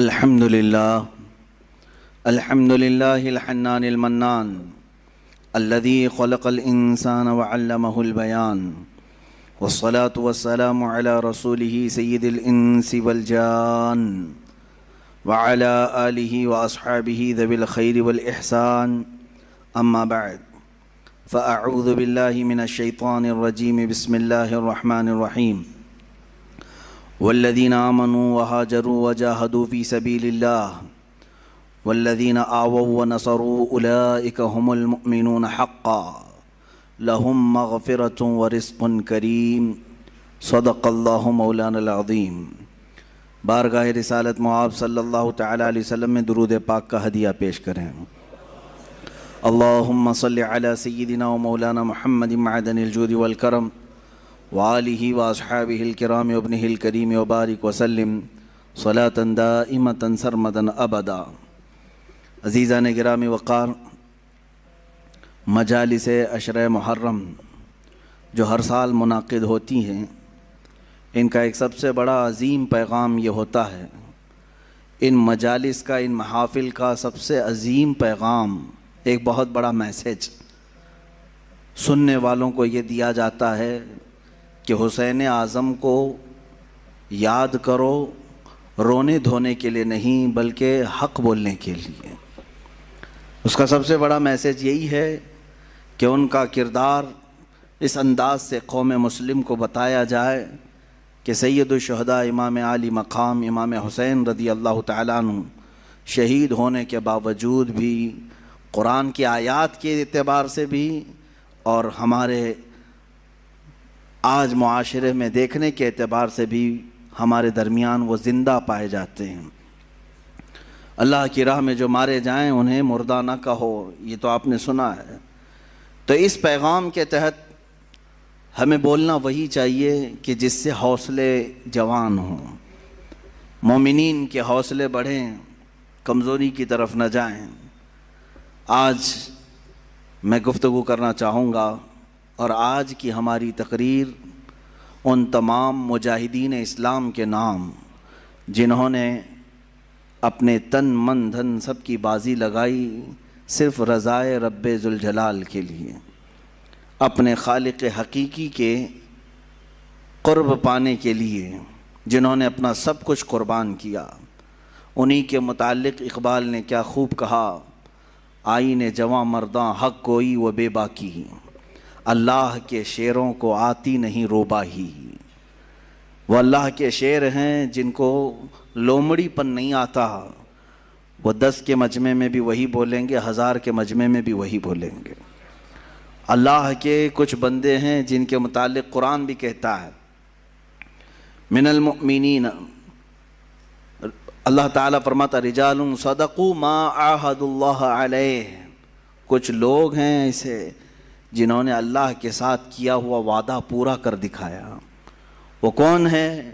الحمد لله الحنان المنان الذي خلق الإنسان وعلمه البيان والصلاة والسلام على رسوله سيد الإنس والجان وعلى آله وأصحابه ذوي الخير والإحسان أما بعد فأعوذ بالله من الشيطان الرجيم بسم الله الرحمن الرحيم والذين آمنوا وهاجروا وجاهدوا في سبيل الله والذين آووا ونصروا أولئك هم المؤمنون حقا لهم مغفرة ورزق كريم صدق الله مولانا العظیم۔ بارگاہ رسالت معاب صلی اللہ تعالی علیہ وسلم میں درود پاک کا ہدیہ پیش کریں۔ اللہم صلی علی سیدنا و مولانا محمد معدن الجود والکرم وآلہ واصحابہ الکرام وابنہ الکریم وبارک وسلم صلاة دائمة سرمدا ابدا۔ عزیزان گرامی وقار، مجالس عشرہ محرم جو ہر سال منعقد ہوتی ہیں، ان کا ایک سب سے بڑا عظیم پیغام یہ ہوتا ہے، ان مجالس کا، ان محافل کا سب سے عظیم پیغام، ایک بہت بڑا میسیج سننے والوں کو یہ دیا جاتا ہے کہ حسین اعظم کو یاد کرو، رونے دھونے کے لیے نہیں بلکہ حق بولنے کے لیے۔ اس کا سب سے بڑا میسیج یہی ہے کہ ان کا کردار اس انداز سے قوم مسلم کو بتایا جائے کہ سید الشہداء امام عالی مقام امام حسین رضی اللہ تعالیٰ عنہ شہید ہونے کے باوجود بھی قرآن کی آیات کے اعتبار سے بھی اور ہمارے آج معاشرے میں دیکھنے کے اعتبار سے بھی ہمارے درمیان وہ زندہ پائے جاتے ہیں۔ اللہ کی راہ میں جو مارے جائیں انہیں مردہ نہ کہو، یہ تو آپ نے سنا ہے۔ تو اس پیغام کے تحت ہمیں بولنا وہی چاہیے کہ جس سے حوصلے جوان ہوں، مومنین کے حوصلے بڑھیں، کمزوری کی طرف نہ جائیں۔ آج میں گفتگو کرنا چاہوں گا اور آج کی ہماری تقریر ان تمام مجاہدین اسلام کے نام جنہوں نے اپنے تن من دھن سب کی بازی لگائی صرف رضائے رب ذوالجلال کے لیے، اپنے خالق حقیقی کے قرب پانے کے لیے، جنہوں نے اپنا سب کچھ قربان کیا۔ انہی کے متعلق اقبال نے کیا خوب کہا، آئین جواں مرداں حق گوئی و بے باکی، اللہ کے شعروں کو آتی نہیں روباہی۔ وہ اللہ کے شعر ہیں جن کو لومڑی پن نہیں آتا، وہ 10 کے مجمع میں بھی وہی بولیں گے، 1000 کے مجمع میں بھی وہی بولیں گے۔ اللہ کے کچھ بندے ہیں جن کے متعلق قرآن بھی کہتا ہے من المؤمنین، اللہ تعالیٰ فرماتا رجال صدقوا ما عاہدوا اللہ علیہ، کچھ لوگ ہیں ایسے جنہوں نے اللہ کے ساتھ کیا ہوا وعدہ پورا کر دکھایا۔ وہ کون ہے؟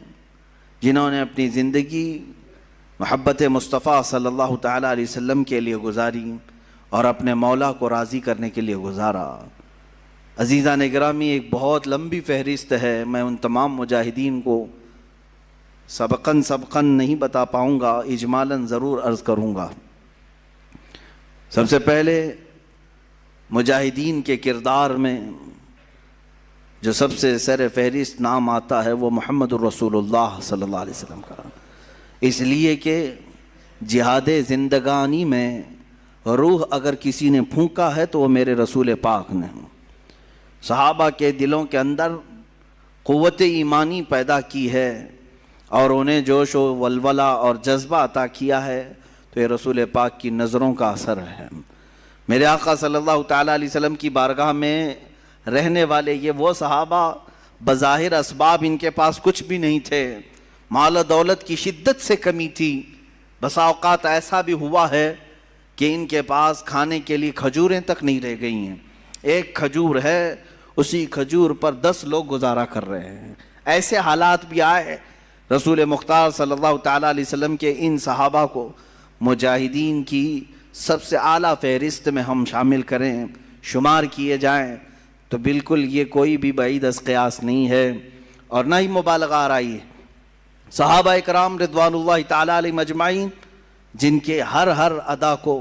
جنہوں نے اپنی زندگی محبت مصطفیٰ صلی اللہ تعالیٰ علیہ وسلم کے لیے گزاری اور اپنے مولا کو راضی کرنے کے لیے گزارا۔ عزیزان گرامی، ایک بہت لمبی فہرست ہے، میں ان تمام مجاہدین کو سبقاً نہیں بتا پاؤں گا، اجمالاً ضرور عرض کروں گا۔ سب سے پہلے مجاہدین کے کردار میں جو سب سے سر فہرست نام آتا ہے وہ محمد الرسول اللہ صلی اللہ علیہ وسلم کا، اس لیے کہ جہاد زندگانی میں روح اگر کسی نے پھونکا ہے تو وہ میرے رسول پاک نے۔ صحابہ کے دلوں کے اندر قوت ایمانی پیدا کی ہے اور انہیں جوش و ولولہ اور جذبہ عطا کیا ہے، تو یہ رسول پاک کی نظروں کا اثر ہے۔ میرے آقا صلی اللہ تعالیٰ علیہ وسلم کی بارگاہ میں رہنے والے یہ وہ صحابہ، بظاہر اسباب ان کے پاس کچھ بھی نہیں تھے، مال و دولت کی شدت سے کمی تھی، بسا اوقات ایسا بھی ہوا ہے کہ ان کے پاس کھانے کے لیے کھجوریں تک نہیں رہ گئی ہیں، ایک کھجور ہے اسی کھجور پر 10 لوگ گزارا کر رہے ہیں۔ ایسے حالات بھی آئے، رسول مختار صلی اللہ تعالیٰ علیہ وسلم کے ان صحابہ کو مجاہدین کی سب سے اعلیٰ فہرست میں ہم شامل کریں، شمار کیے جائیں تو بالکل یہ کوئی بھی بعید از قیاس نہیں ہے اور نہ ہی مبالغہ آرائی ہے۔ صحابہ کرام رضوان اللہ تعالی علیہم اجمعین جن کے ہر ادا کو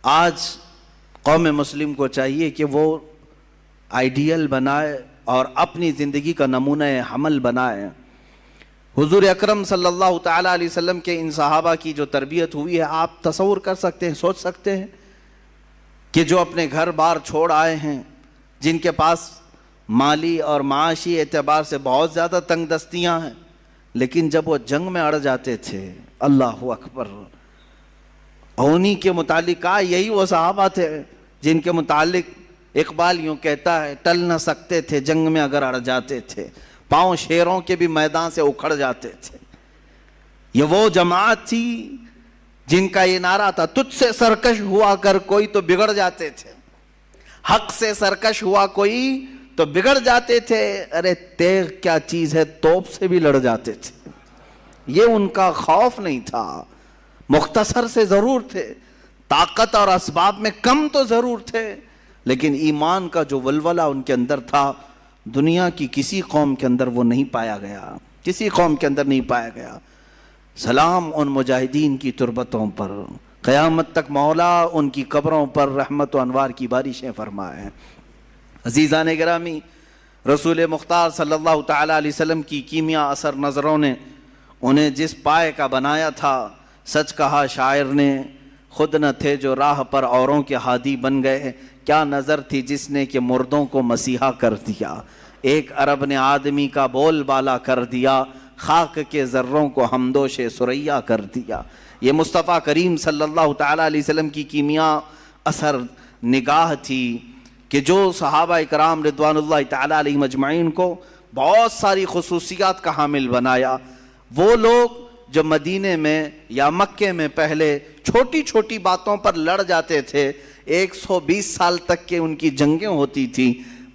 آج قوم مسلم کو چاہیے کہ وہ آئیڈیل بنائے اور اپنی زندگی کا نمونہ حمل بنائے۔ حضور اکرم صلی اللہ تعالی علیہ وسلم کے ان صحابہ کی جو تربیت ہوئی ہے، آپ تصور کر سکتے ہیں، سوچ سکتے ہیں کہ جو اپنے گھر بار چھوڑ آئے ہیں، جن کے پاس مالی اور معاشی اعتبار سے بہت زیادہ تنگ دستیاں ہیں، لیکن جب وہ جنگ میں اڑ جاتے تھے، اللہ اکبر، انہی کے متعلق کہا، یہی وہ صحابہ تھے جن کے متعلق اقبال یوں کہتا ہے، ٹل نہ سکتے تھے جنگ میں اگر اڑ جاتے تھے، پاؤں شیروں کے بھی میدان سے اکھڑ جاتے تھے۔ یہ وہ جماعت تھی جن کا یہ نعرہ تھا، تجھ سے سرکش ہوا کر کوئی تو بگڑ جاتے تھے، حق سے سرکش ہوا کوئی تو بگڑ جاتے تھے، ارے تیغ کیا چیز ہے، توپ سے بھی لڑ جاتے تھے۔ یہ ان کا خوف نہیں تھا، مختصر سے ضرور تھے، طاقت اور اسباب میں کم تو ضرور تھے، لیکن ایمان کا جو ولولہ ان کے اندر تھا، دنیا کی کسی قوم کے اندر وہ نہیں پایا گیا، کسی قوم کے اندر نہیں پایا گیا۔ سلام ان مجاہدین کی تربتوں پر، قیامت تک مولا ان کی قبروں پر رحمت و انوار کی بارشیں فرمائے۔ عزیزان گرامی، رسول مختار صلی اللہ تعالی علیہ وسلم کی کیمیا اثر نظروں نے انہیں جس پائے کا بنایا تھا، سچ کہا شاعر نے، خود نہ تھے جو راہ پر اوروں کے ہادی بن گئے، کیا نظر تھی جس نے کہ مردوں کو مسیحا کر دیا، ایک عرب نے آدمی کا بول بالا کر دیا، خاک کے ذروں کو ہمدوش سریا کر دیا۔ یہ مصطفیٰ کریم صلی اللہ تعالی علیہ وسلم کی کیمیا اثر نگاہ تھی کہ جو صحابہ کرام رضوان اللہ تعالی علیہم اجمعین کو بہت ساری خصوصیات کا حامل بنایا۔ وہ لوگ جو مدینے میں یا مکے میں پہلے چھوٹی چھوٹی باتوں پر لڑ جاتے تھے، 120 سال تک کے ان کی جنگیں ہوتی تھیں،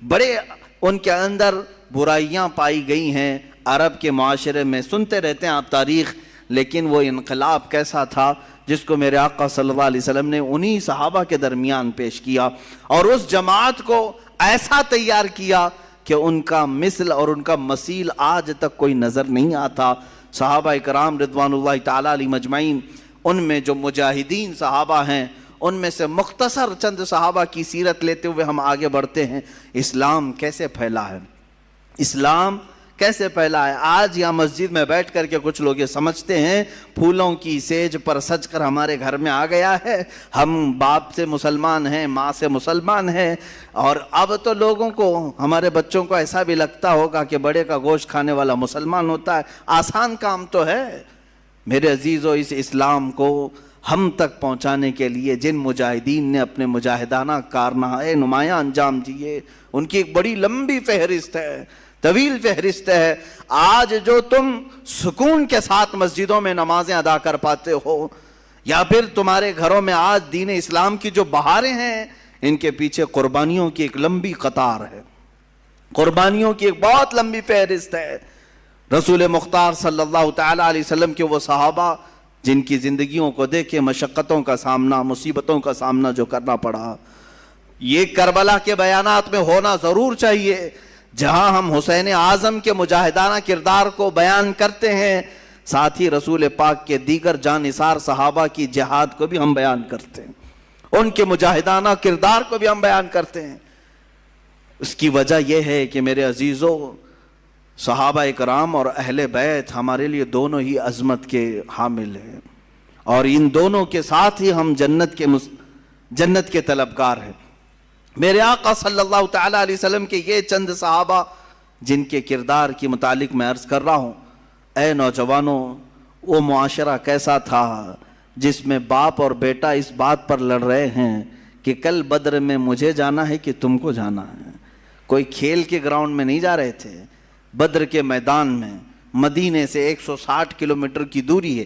بڑے ان کے اندر برائیاں پائی گئی ہیں، عرب کے معاشرے میں سنتے رہتے ہیں آپ تاریخ، لیکن وہ انقلاب کیسا تھا جس کو میرے آقا صلی اللہ علیہ وسلم نے انہی صحابہ کے درمیان پیش کیا، اور اس جماعت کو ایسا تیار کیا کہ ان کا مثل اور ان کا مثیل آج تک کوئی نظر نہیں آتا۔ صحابہ کرام رضوان اللہ تعالی علیہم اجمعین، ان میں جو مجاہدین صحابہ ہیں، ان میں سے مختصر چند صحابہ کی سیرت لیتے ہوئے ہم آگے بڑھتے ہیں۔ اسلام کیسے پھیلا ہے، اسلام کیسے پھیلا ہے؟ آج یہاں مسجد میں بیٹھ کر کے کچھ لوگ یہ سمجھتے ہیں پھولوں کی سیج پر سج کر ہمارے گھر میں آ گیا ہے، ہم باپ سے مسلمان ہیں، ماں سے مسلمان ہیں، اور اب تو لوگوں کو، ہمارے بچوں کو ایسا بھی لگتا ہوگا کہ بڑے کا گوشت کھانے والا مسلمان ہوتا ہے۔ آسان کام تو ہے میرے عزیزو، اس اسلام کو ہم تک پہنچانے کے لیے جن مجاہدین نے اپنے مجاہدانہ کارنامے نمایاں انجام دیے، ان کی ایک بڑی لمبی فہرست ہے، طویل فہرست ہے۔ آج جو تم سکون کے ساتھ مسجدوں میں نمازیں ادا کر پاتے ہو، یا پھر تمہارے گھروں میں آج دین اسلام کی جو بہاریں ہیں، ان کے پیچھے قربانیوں کی ایک لمبی قطار ہے، قربانیوں کی ایک بہت لمبی فہرست ہے۔ رسول مختار صلی اللہ تعالی علیہ وسلم کے وہ صحابہ جن کی زندگیوں کو دیکھے مشقتوں کا سامنا، مصیبتوں کا سامنا جو کرنا پڑا، یہ کربلا کے بیانات میں ہونا ضرور چاہیے، جہاں ہم حسین اعظم کے مجاہدانہ کردار کو بیان کرتے ہیں، ساتھ ہی رسول پاک کے دیگر جانثار صحابہ کی جہاد کو بھی ہم بیان کرتے ہیں، ان کے مجاہدانہ کردار کو بھی ہم بیان کرتے ہیں۔ اس کی وجہ یہ ہے کہ میرے عزیزو، صحابہ کرام اور اہل بیت ہمارے لیے دونوں ہی عظمت کے حامل ہیں، اور ان دونوں کے ساتھ ہی ہم جنت کے طلبگار ہیں۔ میرے آقا صلی اللہ تعالی علیہ وسلم کے یہ چند صحابہ جن کے کردار کی متعلق میں عرض کر رہا ہوں، اے نوجوانوں، وہ معاشرہ کیسا تھا جس میں باپ اور بیٹا اس بات پر لڑ رہے ہیں کہ کل بدر میں مجھے جانا ہے کہ تم کو جانا ہے۔ کوئی کھیل کے گراؤنڈ میں نہیں جا رہے تھے، بدر کے میدان میں، مدینے سے 160 کلومیٹر کی دوری ہے،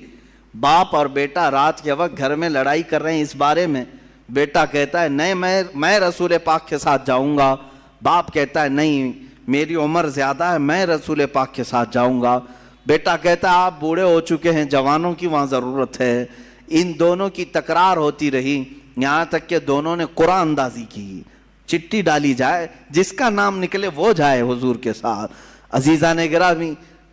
باپ اور بیٹا رات کے وقت گھر میں لڑائی کر رہے ہیں اس بارے میں۔ بیٹا کہتا ہے نہیں میں رسول پاک کے ساتھ جاؤں گا، باپ کہتا ہے نہیں میری عمر زیادہ ہے، میں رسول پاک کے ساتھ جاؤں گا۔ بیٹا کہتا ہے آپ بوڑھے ہو چکے ہیں، جوانوں کی وہاں ضرورت ہے۔ ان دونوں کی تکرار ہوتی رہی، یہاں تک کہ دونوں نے قرآن اندازی کی، چٹھی ڈالی جائے، جس کا نام نکلے وہ جائے حضور کے ساتھ۔ عزیزان گرامی،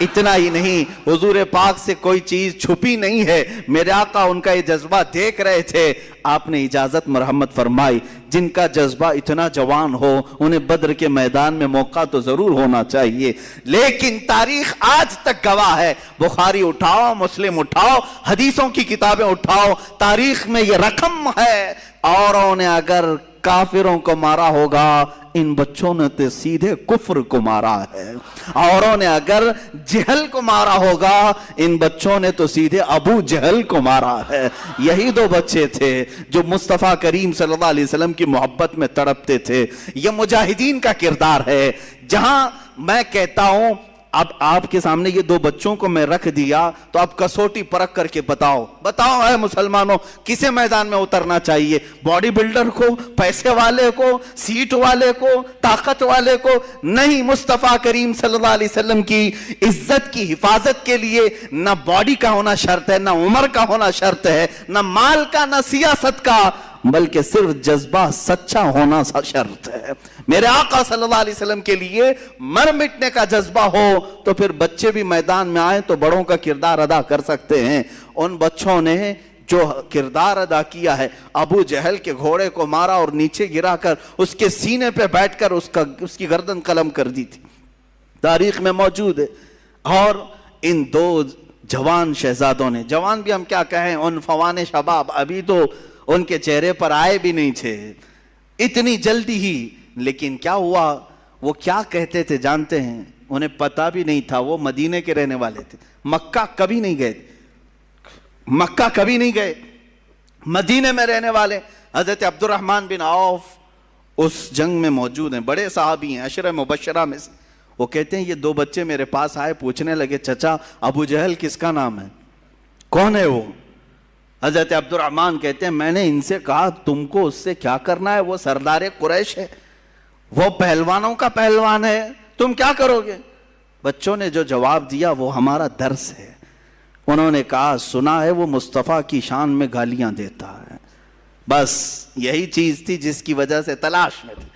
اتنا ہی نہیں، حضور پاک سے کوئی چیز چھپی نہیں ہے، میرے آقا ان کا یہ جذبہ دیکھ رہے تھے، آپ نے اجازت مرحمت فرمائی جن کا جذبہ اتنا جوان ہو انہیں بدر کے میدان میں موقع تو ضرور ہونا چاہیے، لیکن تاریخ آج تک گواہ ہے، بخاری اٹھاؤ، مسلم اٹھاؤ، حدیثوں کی کتابیں اٹھاؤ، تاریخ میں یہ رقم ہے، اوروں نے اگر کافروں کو مارا ہوگا ان بچوں نے تو سیدھے کفر کو مارا ہے، اوروں نے اگر جہل کو مارا ہوگا ان بچوں نے تو سیدھے ابو جہل کو مارا ہے۔ یہی دو بچے تھے جو مصطفیٰ کریم صلی اللہ علیہ وسلم کی محبت میں تڑپتے تھے۔ یہ مجاہدین کا کردار ہے۔ جہاں میں کہتا ہوں اب آپ کے سامنے یہ دو بچوں کو میں رکھ دیا تو آپ کسوٹی پرکھ کر کے بتاؤ اے مسلمانوں کسے میدان میں اترنا چاہیے؟ باڈی بلڈر کو، پیسے والے کو، سیٹ والے کو، طاقت والے کو؟ نہیں، مصطفیٰ کریم صلی اللہ علیہ وسلم کی عزت کی حفاظت کے لیے نہ باڈی کا ہونا شرط ہے، نہ عمر کا ہونا شرط ہے، نہ مال کا، نہ سیاست کا، بلکہ صرف جذبہ سچا ہونا شرط ہے۔ میرے آقا صلی اللہ علیہ وسلم کے لیے مر مٹنے کا جذبہ ہو تو پھر بچے بھی میدان میں آئیں تو بڑوں کا کردار ادا کر سکتے ہیں۔ ان بچوں نے جو کردار ادا کیا ہے، ابو جہل کے گھوڑے کو مارا اور نیچے گرا کر اس کے سینے پہ بیٹھ کر اس کی گردن قلم کر دی تھی، تاریخ میں موجود ہے۔ اور ان دو جوان شہزادوں نے، جوان بھی ہم کیا کہیں، ان فوان شباب، ابھی تو ان کے چہرے پر آئے بھی نہیں تھے اتنی جلدی ہی، لیکن کیا ہوا، وہ کیا کہتے تھے جانتے ہیں؟ انہیں پتا بھی نہیں تھا وہ مدینے کے رہنے والے تھے، مکہ کبھی نہیں گئے، مکہ کبھی نہیں گئے، مدینے میں رہنے والے۔ حضرت عبد الرحمن بن عوف اس جنگ میں موجود ہیں، بڑے صحابی ہیں، عشرہ مبشرہ میں سے۔ وہ کہتے ہیں یہ دو بچے میرے پاس آئے، پوچھنے لگے چچا ابو جہل کس کا نام ہے، کون ہے وہ؟ حضرت عبد الرحمن کہتے ہیں میں نے ان سے کہا تم کو اس سے کیا کرنا ہے، وہ سردار قریش ہے، وہ پہلوانوں کا پہلوان ہے، تم کیا کرو گے؟ بچوں نے جو جواب دیا وہ ہمارا درس ہے۔ انہوں نے کہا سنا ہے وہ مصطفیٰ کی شان میں گالیاں دیتا ہے، بس یہی چیز تھی جس کی وجہ سے تلاش میں تھے،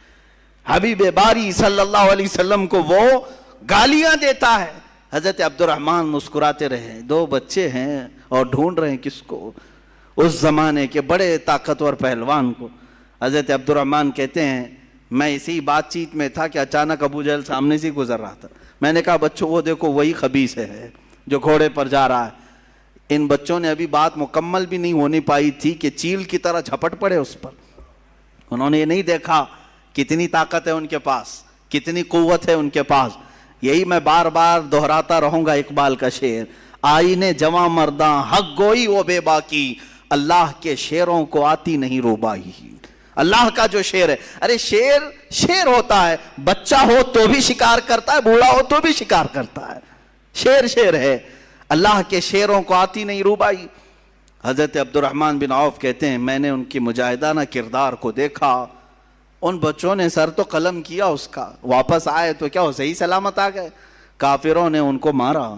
حبیب باری صلی اللہ علیہ وسلم کو وہ گالیاں دیتا ہے۔ حضرت عبد الرحمن مسکراتے رہے، دو بچے ہیں اور ڈھونڈ رہے ہیں کس کو، اس زمانے کے بڑے طاقتور پہلوان کو۔ حضرت عبد الرحمن کہتے ہیں میں اسی بات چیت میں تھا کہ اچانک ابو جہل سامنے سے گزر رہا تھا، میں نے کہا بچوں وہ دیکھو وہی خبیث ہے جو گھوڑے پر جا رہا ہے۔ ان بچوں نے ابھی بات مکمل بھی نہیں ہونی پائی تھی کہ چیل کی طرح جھپٹ پڑے اس پر۔ انہوں نے یہ نہیں دیکھا کتنی طاقت ہے ان کے پاس، کتنی قوت ہے ان کے پاس۔ یہی میں بار بار دہراتا رہوں گا اقبال کا شعر، آئینے جواں مرداں حق گوئی وہ بے باکی، اللہ کے شیروں کو آتی نہیں روبائی۔ اللہ کا جو شیر ہے، ارے شیر ہوتا ہے، بچہ ہو تو بھی شکار کرتا ہے، بوڑھا ہو تو بھی شکار کرتا ہے، شیر ہے، اللہ کے شیروں کو آتی نہیں روبائی۔ حضرت عبد الرحمن بن عوف کہتے ہیں میں نے ان کی مجاہدانہ کردار کو دیکھا، ان بچوں نے سر تو قلم کیا اس کا، واپس آئے تو کیا وہ صحیح سلامت آ گئے؟ کافروں نے ان کو مارا،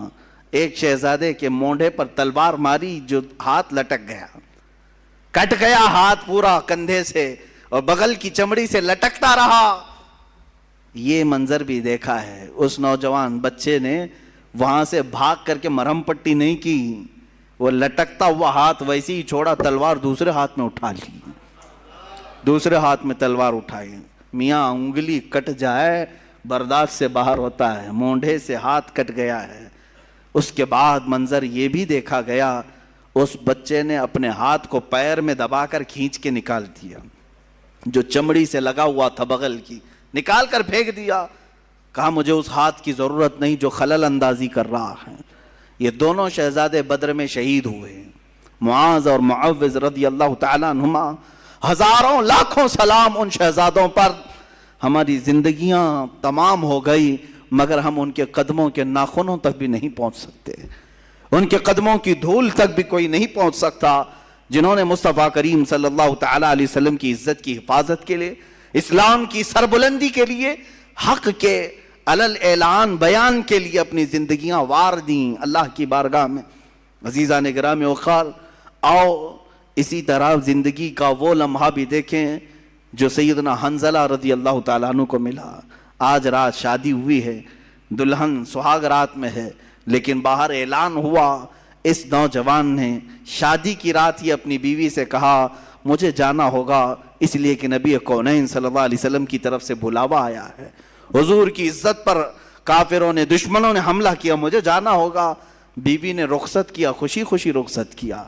ایک شہزادے کے مونڈے پر تلوار ماری جو ہاتھ لٹک گیا، کٹ گیا ہاتھ پورا کندھے سے اور بغل کی چمڑی سے لٹکتا رہا۔ یہ منظر بھی دیکھا ہے، اس نوجوان بچے نے وہاں سے بھاگ کر کے مرہم پٹی نہیں کی، وہ لٹکتا ہوا ہاتھ ویسے ہی چھوڑا، تلوار دوسرے ہاتھ میں اٹھا لی، دوسرے ہاتھ میں تلوار اٹھائی۔ میاں انگلی کٹ جائے برداشت سے باہر ہوتا ہے، مونڈے سے ہاتھ کٹ گیا ہے۔ اس کے بعد منظر یہ بھی دیکھا گیا، اس بچے نے اپنے ہاتھ کو پیر میں دبا کر کھینچ کے نکال دیا، جو چمڑی سے لگا ہوا تھا بغل کی، نکال کر پھینک دیا، کہا مجھے اس ہاتھ کی ضرورت نہیں جو خلل اندازی کر رہا ہے۔ یہ دونوں شہزادے بدر میں شہید ہوئے، معاذ اور معوذ رضی اللہ تعالیٰ عنہما۔ ہزاروں لاکھوں سلام ان شہزادوں پر۔ ہماری زندگیاں تمام ہو گئی مگر ہم ان کے قدموں کے ناخنوں تک بھی نہیں پہنچ سکتے، ان کے قدموں کی دھول تک بھی کوئی نہیں پہنچ سکتا جنہوں نے مصطفیٰ کریم صلی اللہ تعالیٰ علیہ وسلم کی عزت کی حفاظت کے لیے، اسلام کی سربلندی کے لیے، حق کے علل اعلان بیان کے لیے اپنی زندگیاں وار دیں اللہ کی بارگاہ میں۔ عزیزان گرامی اوقار، آؤ اسی طرح زندگی کا وہ لمحہ بھی دیکھیں جو سیدنا حنظلہ رضی اللہ تعالیٰ عنہ کو ملا۔ آج رات شادی ہوئی ہے، دلہن سہاگ رات میں ہے، لیکن باہر اعلان ہوا، اس نوجوان نے شادی کی رات ہی اپنی بیوی سے کہا مجھے جانا ہوگا، اس لیے کہ نبی کونین صلی اللہ علیہ وسلم کی طرف سے بلاوا آیا ہے، حضور کی عزت پر کافروں نے، دشمنوں نے حملہ کیا، مجھے جانا ہوگا۔ بیوی نے رخصت کیا، خوشی خوشی رخصت کیا،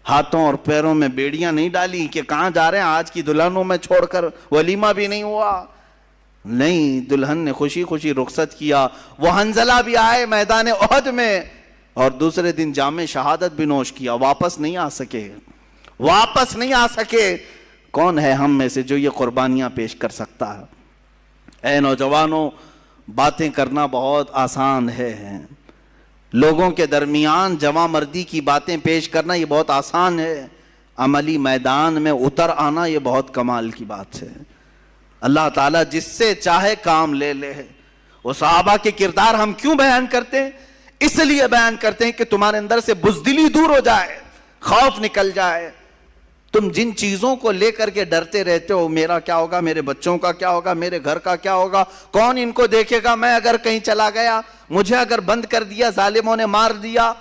ہاتھوں اور پیروں میں بیڑیاں نہیں ڈالی کہ کہاں جا رہے ہیں آج کی دلہنوں میں چھوڑ کر، ولیمہ بھی نہیں ہوا، نہیں، دلہن نے خوشی خوشی رخصت کیا۔ وہ حنظلہ بھی آئے میدان احد میں اور دوسرے دن جام شہادت بھی نوش کیا، واپس نہیں آ سکے، واپس نہیں آ سکے۔ کون ہے ہم میں سے جو یہ قربانیاں پیش کر سکتا ہے؟ اے نوجوانوں، باتیں کرنا بہت آسان ہے، لوگوں کے درمیان جواں مردی کی باتیں پیش کرنا یہ بہت آسان ہے، عملی میدان میں اتر آنا یہ بہت کمال کی بات ہے۔ اللہ تعالیٰ جس سے چاہے کام لے لے۔ وہ صحابہ کے کردار ہم کیوں بیان کرتے ہیں؟ اس لیے بیان کرتے ہیں کہ تمہارے اندر سے بزدلی دور ہو جائے، خوف نکل جائے۔ تم جن چیزوں کو لے کر کے ڈرتے رہتے ہو، میرا کیا ہوگا، میرے بچوں کا کیا ہوگا، میرے گھر کا کیا ہوگا، کون ان کو دیکھے گا، میں اگر کہیں چلا گیا، مجھے اگر بند کر دیا، ظالموں نے مار دیا،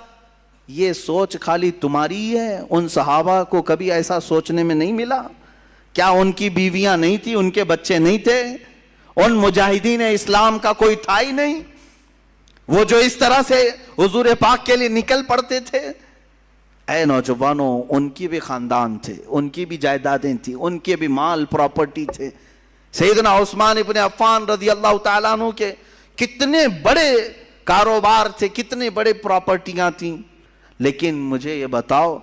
یہ سوچ خالی تمہاری ہے۔ ان صحابہ کو کبھی ایسا سوچنے میں نہیں ملا؟ کیا ان کی بیویاں نہیں تھی، ان کے بچے نہیں تھے؟ ان مجاہدین اسلام کا کوئی تھا ہی نہیں، وہ جو اس طرح سے حضور پاک کے لیے نکل پڑتے تھے۔ اے نوجوانوں، ان کی بھی خاندان تھے، ان کی بھی جائیدادیں تھیں، ان کے بھی مال پراپرٹی تھے۔ سیدنا عثمان ابن عفان رضی اللہ تعالیٰ عنہ کے کتنے بڑے کاروبار تھے، کتنے بڑے پراپرٹیاں تھیں، لیکن مجھے یہ بتاؤ،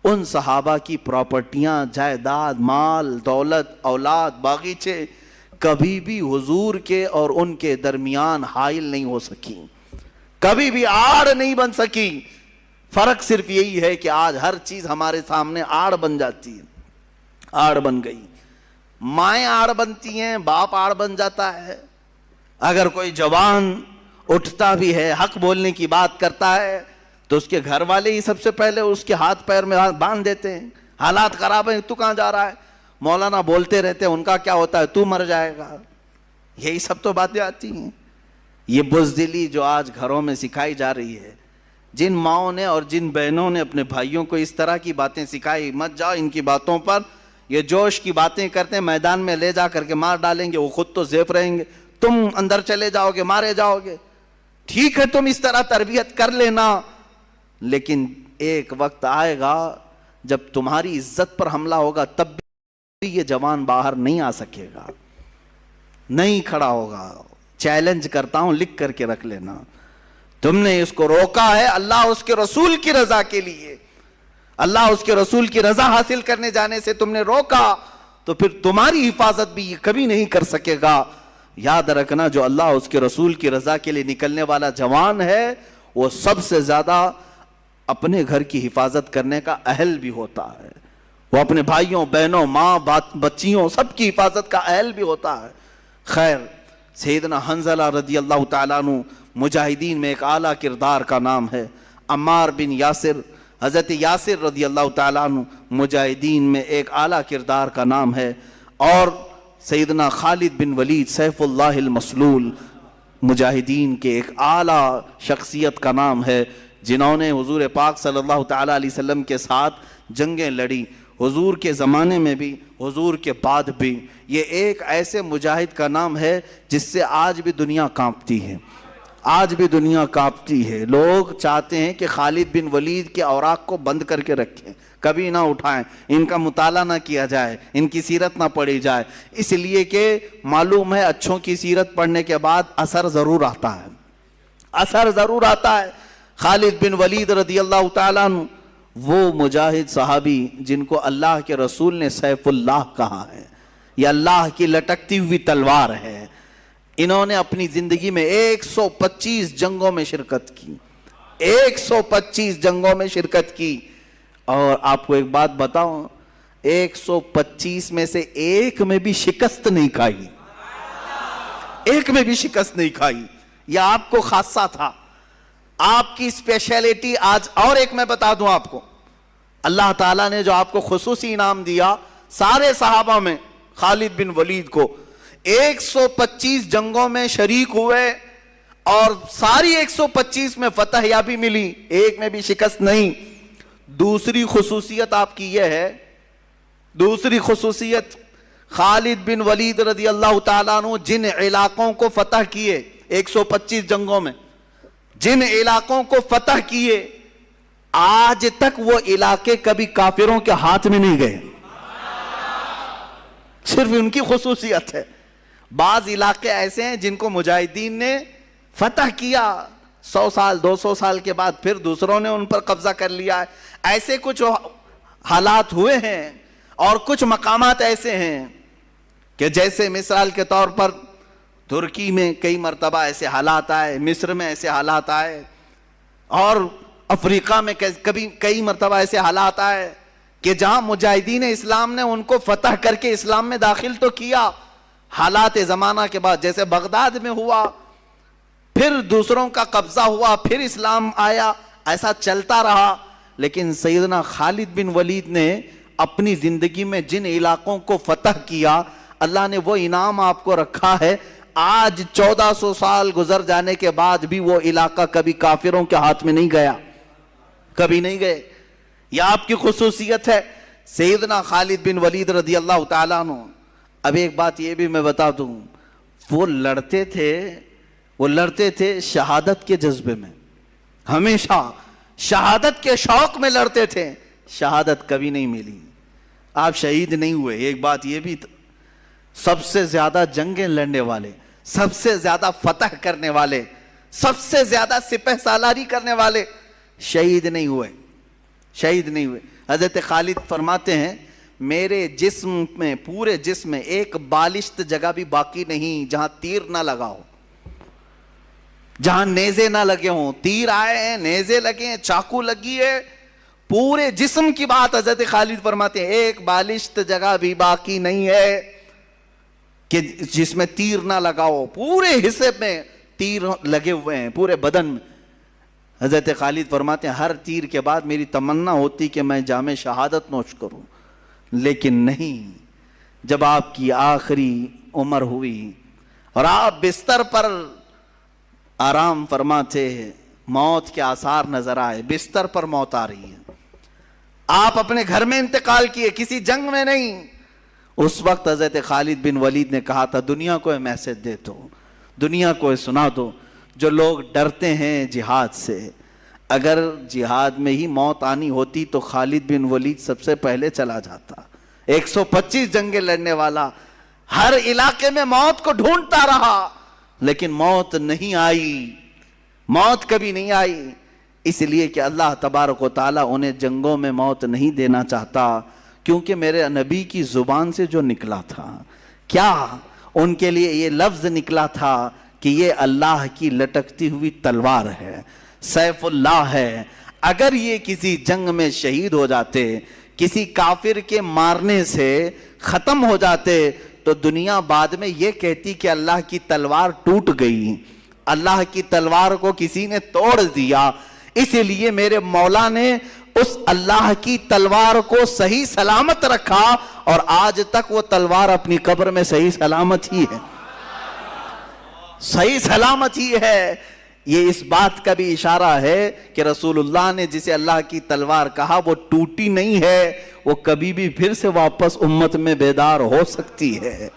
ان صحابہ کی پراپرٹیاں، جائیداد، مال، دولت، اولاد، باغیچے کبھی بھی حضور کے اور ان کے درمیان حائل نہیں ہو سکی، کبھی بھی آڑ نہیں بن سکی۔ فرق صرف یہی ہے کہ آج ہر چیز ہمارے سامنے آڑ بن جاتی ہے، آڑ بن گئی، مائیں آڑ بنتی ہیں، باپ آڑ بن جاتا ہے۔ اگر کوئی جوان اٹھتا بھی ہے، حق بولنے کی بات کرتا ہے، تو اس کے گھر والے ہی سب سے پہلے اس کے ہاتھ پیر میں باندھ دیتے ہیں، حالات خراب ہیں، تو کہاں جا رہا ہے، مولانا بولتے رہتے ہیں، ان کا کیا ہوتا ہے، تو مر جائے گا، یہی سب تو باتیں آتی ہیں۔ یہ بزدلی جو آج گھروں میں سکھائی جا رہی ہے، جن ماؤں نے اور جن بہنوں نے اپنے بھائیوں کو اس طرح کی باتیں سکھائی، مت جاؤ ان کی باتوں پر، یہ جوش کی باتیں کرتے ہیں، میدان میں لے جا کر کے مار ڈالیں گے، وہ خود تو زیف رہیں گے، تم اندر چلے جاؤ گے، مارے جاؤ گے۔ ٹھیک ہے، تم اس طرح تربیت کر لینا، لیکن ایک وقت آئے گا جب تمہاری عزت پر حملہ ہوگا، تب بھی یہ جوان باہر نہیں آ سکے گا، نہیں کھڑا ہوگا۔ چیلنج کرتا ہوں، لکھ کر کے رکھ لینا، تم نے اس کو روکا ہے اللہ اس کے رسول کی رضا کے لیے، اللہ اس کے رسول کی رضا حاصل کرنے جانے سے تم نے روکا، تو پھر تمہاری حفاظت بھی یہ کبھی نہیں کر سکے گا۔ یاد رکھنا، جو اللہ اس کے رسول کی رضا کے لیے نکلنے والا جوان ہے، وہ سب سے زیادہ اپنے گھر کی حفاظت کرنے کا اہل بھی ہوتا ہے، وہ اپنے بھائیوں، بہنوں، ماں، بچیوں سب کی حفاظت کا اہل بھی ہوتا ہے۔ خیر، سیدنا حنظلہ رضی اللہ تعالیٰ عنہ مجاہدین میں ایک اعلیٰ کردار کا نام ہے۔ عمار بن یاسر، حضرت یاسر رضی اللہ تعالیٰ عنہ مجاہدین میں ایک اعلیٰ کردار کا نام ہے، اور سیدنا خالد بن ولید سیف اللہ المسلول مجاہدین کے ایک اعلیٰ شخصیت کا نام ہے، جنہوں نے حضور پاک صلی اللہ تعالیٰ علیہ وسلم کے ساتھ جنگیں لڑی، حضور کے زمانے میں بھی، حضور کے بعد بھی۔ یہ ایک ایسے مجاہد کا نام ہے جس سے آج بھی دنیا کانپتی ہے، آج بھی دنیا کانپتی ہے۔ لوگ چاہتے ہیں کہ خالد بن ولید کے اوراق کو بند کر کے رکھیں، کبھی نہ اٹھائیں، ان کا مطالعہ نہ کیا جائے، ان کی سیرت نہ پڑھی جائے، اس لیے کہ معلوم ہے اچھوں کی سیرت پڑھنے کے بعد اثر ضرور آتا ہے، اثر ضرور آتا ہے۔ خالد بن ولید رضی اللہ تعالیٰ عنہ وہ مجاہد صحابی جن کو اللہ کے رسول نے سیف اللہ کہا ہے، یہ اللہ کی لٹکتی ہوئی تلوار ہے۔ انہوں نے اپنی زندگی میں 125 جنگوں میں شرکت کی، 125 جنگوں میں شرکت کی، اور آپ کو ایک بات بتاؤں، 125 میں سے ایک میں بھی شکست نہیں کھائی، ایک میں بھی شکست نہیں کھائی۔ یہ آپ کو خاصہ تھا، آپ کی اسپیشلٹی آج۔ اور ایک میں بتا دوں آپ کو، اللہ تعالیٰ نے جو آپ کو خصوصی انعام دیا سارے صحابہ میں، خالد بن ولید کو 125 جنگوں میں شریک ہوئے، اور ساری 125 میں فتح یابی ملی، ایک میں بھی شکست نہیں۔ دوسری خصوصیت آپ کی یہ ہے، دوسری خصوصیت، خالد بن ولید رضی اللہ تعالیٰ عنہ جن علاقوں کو فتح کیے 125 جنگوں میں، جن علاقوں کو فتح کیے، آج تک وہ علاقے کبھی کافروں کے ہاتھ میں نہیں گئے، صرف ان کی خصوصیت ہے۔ بعض علاقے ایسے ہیں جن کو مجاہدین نے فتح کیا، 100 سال 200 سال کے بعد پھر دوسروں نے ان پر قبضہ کر لیا ہے۔ ایسے کچھ حالات ہوئے ہیں، اور کچھ مقامات ایسے ہیں کہ جیسے مثال کے طور پر ترکی میں کئی مرتبہ ایسے حالات آئے، مصر میں ایسے حالات آئے، اور افریقہ میں کئی مرتبہ ایسے حالات آئے کہ جہاں مجاہدین اسلام نے ان کو فتح کر کے اسلام میں داخل تو کیا، حالات زمانہ کے بعد جیسے بغداد میں ہوا، پھر دوسروں کا قبضہ ہوا، پھر اسلام آیا، ایسا چلتا رہا۔ لیکن سیدنا خالد بن ولید نے اپنی زندگی میں جن علاقوں کو فتح کیا، اللہ نے وہ انعام آپ کو رکھا ہے۔ آج 1400 سال گزر جانے کے بعد بھی وہ علاقہ کبھی کافروں کے ہاتھ میں نہیں گیا، کبھی نہیں گئے۔ یہ آپ کی خصوصیت ہے سیدنا خالد بن ولید رضی اللہ تعالیٰ عنہ۔ اب ایک بات یہ بھی میں بتا دوں، وہ لڑتے تھے شہادت کے جذبے میں، ہمیشہ شہادت کے شوق میں لڑتے تھے، شہادت کبھی نہیں ملی، آپ شہید نہیں ہوئے۔ ایک بات یہ بھی، سب سے زیادہ جنگیں لڑنے والے، سب سے زیادہ فتح کرنے والے، سب سے زیادہ سپہ سالاری کرنے والے شہید نہیں ہوئے، شہید نہیں ہوئے۔ حضرت خالد فرماتے ہیں میرے جسم میں، پورے جسم میں ایک بالشت جگہ بھی باقی نہیں جہاں تیر نہ لگا ہو، جہاں نیزے نہ لگے ہوں۔ تیر آئے ہیں، نیزے لگے ہیں، چاقو لگی ہے، پورے جسم کی بات حضرت خالد فرماتے ہیں ایک بالشت جگہ بھی باقی نہیں ہے کہ جس میں تیر نہ لگا ہو، پورے حصے میں تیر لگے ہوئے ہیں، پورے بدن میں۔ حضرت خالد فرماتے ہیں ہر تیر کے بعد میری تمنا ہوتی کہ میں جام شہادت نوش کروں، لیکن نہیں، جب آپ کی آخری عمر ہوئی اور آپ بستر پر آرام فرماتے، موت کے آثار نظر آئے، بستر پر موت آ رہی ہے، آپ اپنے گھر میں انتقال کیے، کسی جنگ میں نہیں۔ اس وقت حضرت خالد بن ولید نے کہا تھا دنیا کو میسج دے دو، دنیا کو سنا دو، جو لوگ ڈرتے ہیں جہاد سے، اگر جہاد میں ہی موت آنی ہوتی تو خالد بن ولید سب سے پہلے چلا جاتا۔ 125 جنگیں لڑنے والا، ہر علاقے میں موت کو ڈھونڈتا رہا، لیکن موت نہیں آئی، موت کبھی نہیں آئی، اس لیے کہ اللہ تبارک و تعالیٰ انہیں جنگوں میں موت نہیں دینا چاہتا، کیونکہ میرے نبی کی زبان سے جو نکلا تھا، کیا ان کے لیے یہ لفظ نکلا تھا کہ یہ اللہ کی لٹکتی ہوئی تلوار ہے، سیف اللہ ہے۔ اگر یہ کسی جنگ میں شہید ہو جاتے، کسی کافر کے مارنے سے ختم ہو جاتے، تو دنیا بعد میں یہ کہتی کہ اللہ کی تلوار ٹوٹ گئی، اللہ کی تلوار کو کسی نے توڑ دیا۔ اس لیے میرے مولا نے اس اللہ کی تلوار کو صحیح سلامت رکھا، اور آج تک وہ تلوار اپنی قبر میں صحیح سلامت ہی ہے، صحیح سلامت ہی ہے۔ یہ اس بات کا بھی اشارہ ہے کہ رسول اللہ نے جسے اللہ کی تلوار کہا وہ ٹوٹی نہیں ہے، وہ کبھی بھی پھر سے واپس امت میں بیدار ہو سکتی ہے،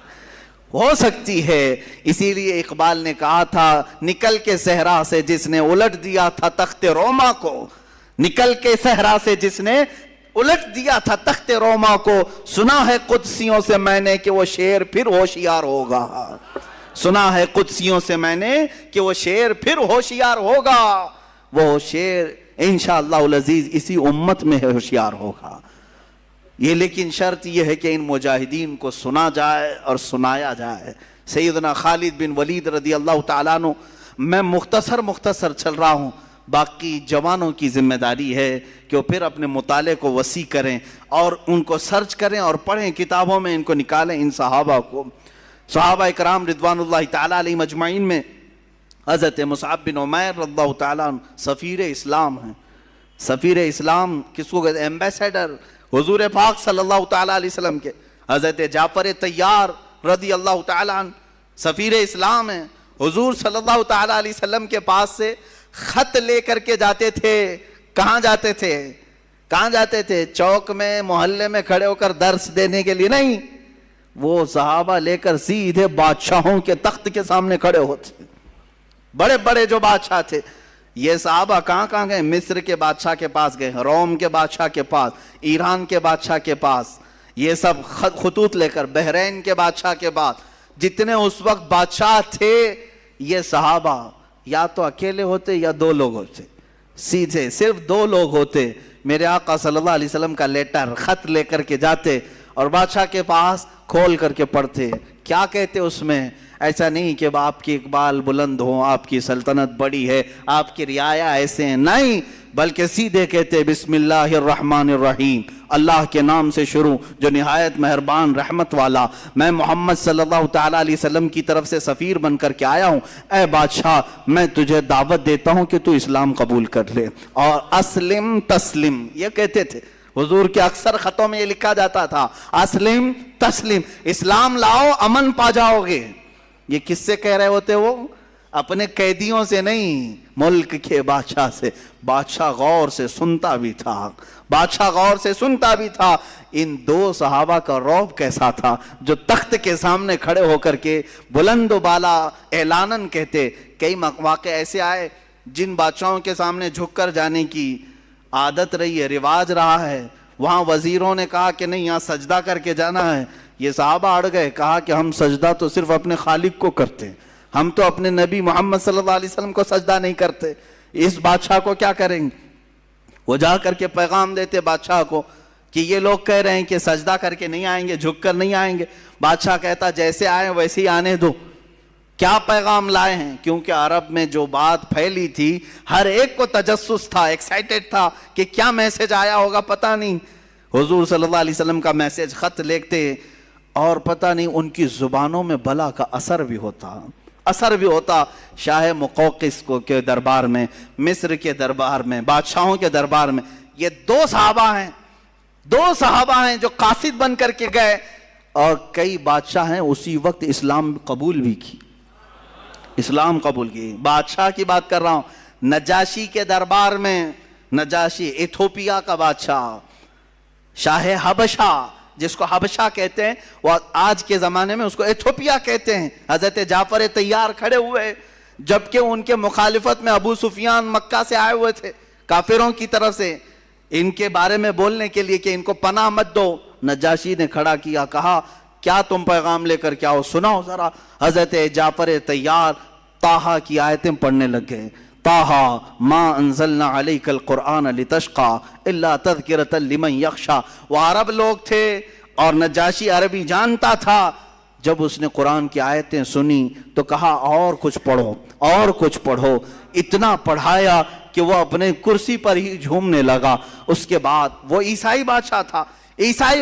ہو سکتی ہے۔ اسی لیے اقبال نے کہا تھا نکل کے صحرا سے جس نے الٹ دیا تھا تخت روما کو، نکل کے صحرا سے جس نے الٹ دیا تھا تخت روما کو، سنا ہے قدسیوں سے میں نے کہ وہ شیر پھر ہوشیار ہوگا، سنا ہے قدسیوں سے میں نے کہ وہ شیر پھر ہوشیار ہوگا، وہ شیر انشاءاللہ العزیز اسی امت میں ہوشیار ہوگا۔ یہ لیکن شرط یہ ہے کہ ان مجاہدین کو سنا جائے اور سنایا جائے۔ سیدنا خالد بن ولید رضی اللہ تعالیٰ عنہ، میں مختصر چل رہا ہوں، باقی جوانوں کی ذمہ داری ہے کہ وہ پھر اپنے مطالعے کو وسیع کریں اور ان کو سرچ کریں اور پڑھیں، کتابوں میں ان کو نکالیں۔ ان صحابہ کو، صحابہ اکرام رضوان اللہ تعالیٰ علیہ مجمعین میں حضرت مصعب بن عمیر رضی اللہ تعالیٰ عنہ سفیر اسلام ہیں۔ سفیر اسلام کس کو کہتے ہیں؟ ایمبیسیڈر حضور پاک صلی اللہ تعالیٰ علیہ وسلم کے۔ حضرت جعفر طیار رضی اللہ تعالیٰ عنہ سفیر اسلام ہیں، حضور صلی اللہ تعالیٰ علیہ وسلم کے پاس سے خط لے کر کے جاتے تھے. کہاں جاتے تھے؟ کہاں جاتے تھے؟ چوک میں محلے میں کھڑے ہو کر درس دینے کے لیے نہیں. وہ صحابہ لے کر سیدھے بادشاہوں کے تخت کے سامنے کھڑے ہوتے. بڑے بڑے جو بادشاہ تھے یہ صحابہ کہاں گئے؟ مصر کے بادشاہ کے پاس گئے, روم کے بادشاہ کے پاس, ایران کے بادشاہ کے پاس, یہ سب خطوط لے کر بحرین کے بادشاہ کے پاس. جتنے اس وقت بادشاہ تھے یہ صحابہ یا تو اکیلے ہوتے یا دو لوگ ہوتے, سیدھے صرف دو لوگ ہوتے. میرے آقا صلی اللہ علیہ وسلم کا لیٹر خط لے کر کے جاتے اور بادشاہ کے پاس کھول کر کے پڑھتے. کیا کہتے اس میں؟ ایسا نہیں کہ آپ کی اقبال بلند ہو, آپ کی سلطنت بڑی ہے, آپ کی رعایا ایسے ہیں, نہیں, بلکہ سیدھے کہتے بسم اللہ الرحمن الرحیم, اللہ کے نام سے شروع جو نہایت مہربان رحمت والا. میں محمد صلی اللہ تعالیٰ علیہ وسلم کی طرف سے سفیر بن کر کے آیا ہوں. اے بادشاہ میں تجھے دعوت دیتا ہوں کہ تو اسلام قبول کر لے, اور اسلم تسلم یہ کہتے تھے. حضور کے اکثر خطوں میں یہ لکھا جاتا تھا اسلم تسلم, اسلام لاؤ امن پا جاؤ گے. یہ کس سے کہہ رہے ہوتے؟ وہ اپنے قیدیوں سے نہیں, ملک کے بادشاہ سے. بادشاہ غور سے سنتا بھی تھا, بادشاہ غور سے سنتا بھی تھا. ان دو صحابہ کا رعب کیسا تھا جو تخت کے سامنے کھڑے ہو کر کے بلند و بالا اعلاناً کہتے. کئی مواقع ایسے آئے جن بادشاہوں کے سامنے جھک کر جانے کی عادت رہی ہے, رواج رہا ہے, وہاں وزیروں نے کہا کہ نہیں یہاں سجدہ کر کے جانا ہے. یہ صحابہ اڑ گئے, کہا کہ ہم سجدہ تو صرف اپنے خالق کو کرتے ہیں, ہم تو اپنے نبی محمد صلی اللہ علیہ وسلم کو سجدہ نہیں کرتے, اس بادشاہ کو کیا کریں گے؟ وہ جا کر کے پیغام دیتے بادشاہ کو کہ یہ لوگ کہہ رہے ہیں کہ سجدہ کر کے نہیں آئیں گے, جھک کر نہیں آئیں گے. بادشاہ کہتا جیسے آئے ویسے ہی آنے دو. کیا پیغام لائے ہیں؟ کیونکہ عرب میں جو بات پھیلی تھی ہر ایک کو تجسس تھا, ایکسائٹڈ تھا کہ کیا میسج آیا ہوگا پتہ نہیں. حضور صلی اللہ علیہ وسلم کا میسج خط لکھتے اور پتہ نہیں ان کی زبانوں میں بلا کا اثر بھی ہوتا. شاہ مقوقس کے دربار میں, مصر کے دربار میں, بادشاہوں کے دربار میں یہ دو صحابہ ہیں جو قاصد بن کر کے گئے, اور کئی بادشاہ ہیں اسی وقت اسلام قبول بھی کی. بادشاہ کی بات کر رہا ہوں. نجاشی کے دربار میں, نجاشی ایتھوپیا کا بادشاہ, شاہ حبشہ جس کو حبشہ کہتے ہیں, وہ آج کے زمانے میں اس کو ایتھوپیا کہتے ہیں. حضرت جعفر طیار کھڑے ہوئے جبکہ ان کے مخالفت میں ابو سفیان مکہ سے آئے ہوئے تھے کافروں کی طرف سے, ان کے بارے میں بولنے کے لیے کہ ان کو پناہ مت دو. نجاشی نے کھڑا کیا, کہا کیا تم پیغام لے کر کیا ہو, سناؤ ذرا. حضرت جعفر طیار طٰہٰ کی آیتیں پڑھنے لگ گئے. طٰہٰ ما انزلنا علیک القرآن لتشقى الا تذکرۃ لمن یخشیٰ. وہ عرب لوگ تھے اور نجاشی عربی جانتا تھا. جب اس نے قرآن کی آیتیں سنی تو کہا اور کچھ پڑھو. اتنا پڑھایا کہ وہ اپنے کرسی پر ہی جھومنے لگا. اس کے بعد وہ عیسائی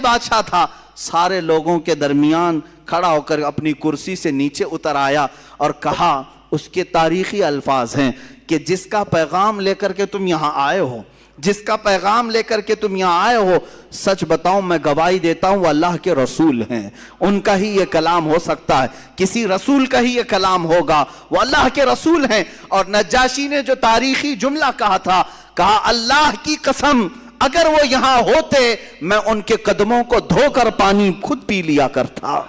بادشاہ تھا, سارے لوگوں کے درمیان کھڑا ہو کر اپنی کرسی سے نیچے اتر آیا اور کہا, اس کے تاریخی الفاظ ہیں کہ جس کا پیغام لے کر کے تم یہاں آئے ہو, سچ بتاؤں میں گواہی دیتا ہوں وہ اللہ کے رسول ہیں. ان کا ہی یہ کلام ہو سکتا ہے, کسی رسول کا ہی یہ کلام ہوگا, وہ اللہ کے رسول ہیں. اور نجاشی نے جو تاریخی جملہ کہا تھا, کہا اللہ کی قسم اگر وہ یہاں ہوتے میں ان کے قدموں کو دھو کر پانی خود پی لیا کرتا.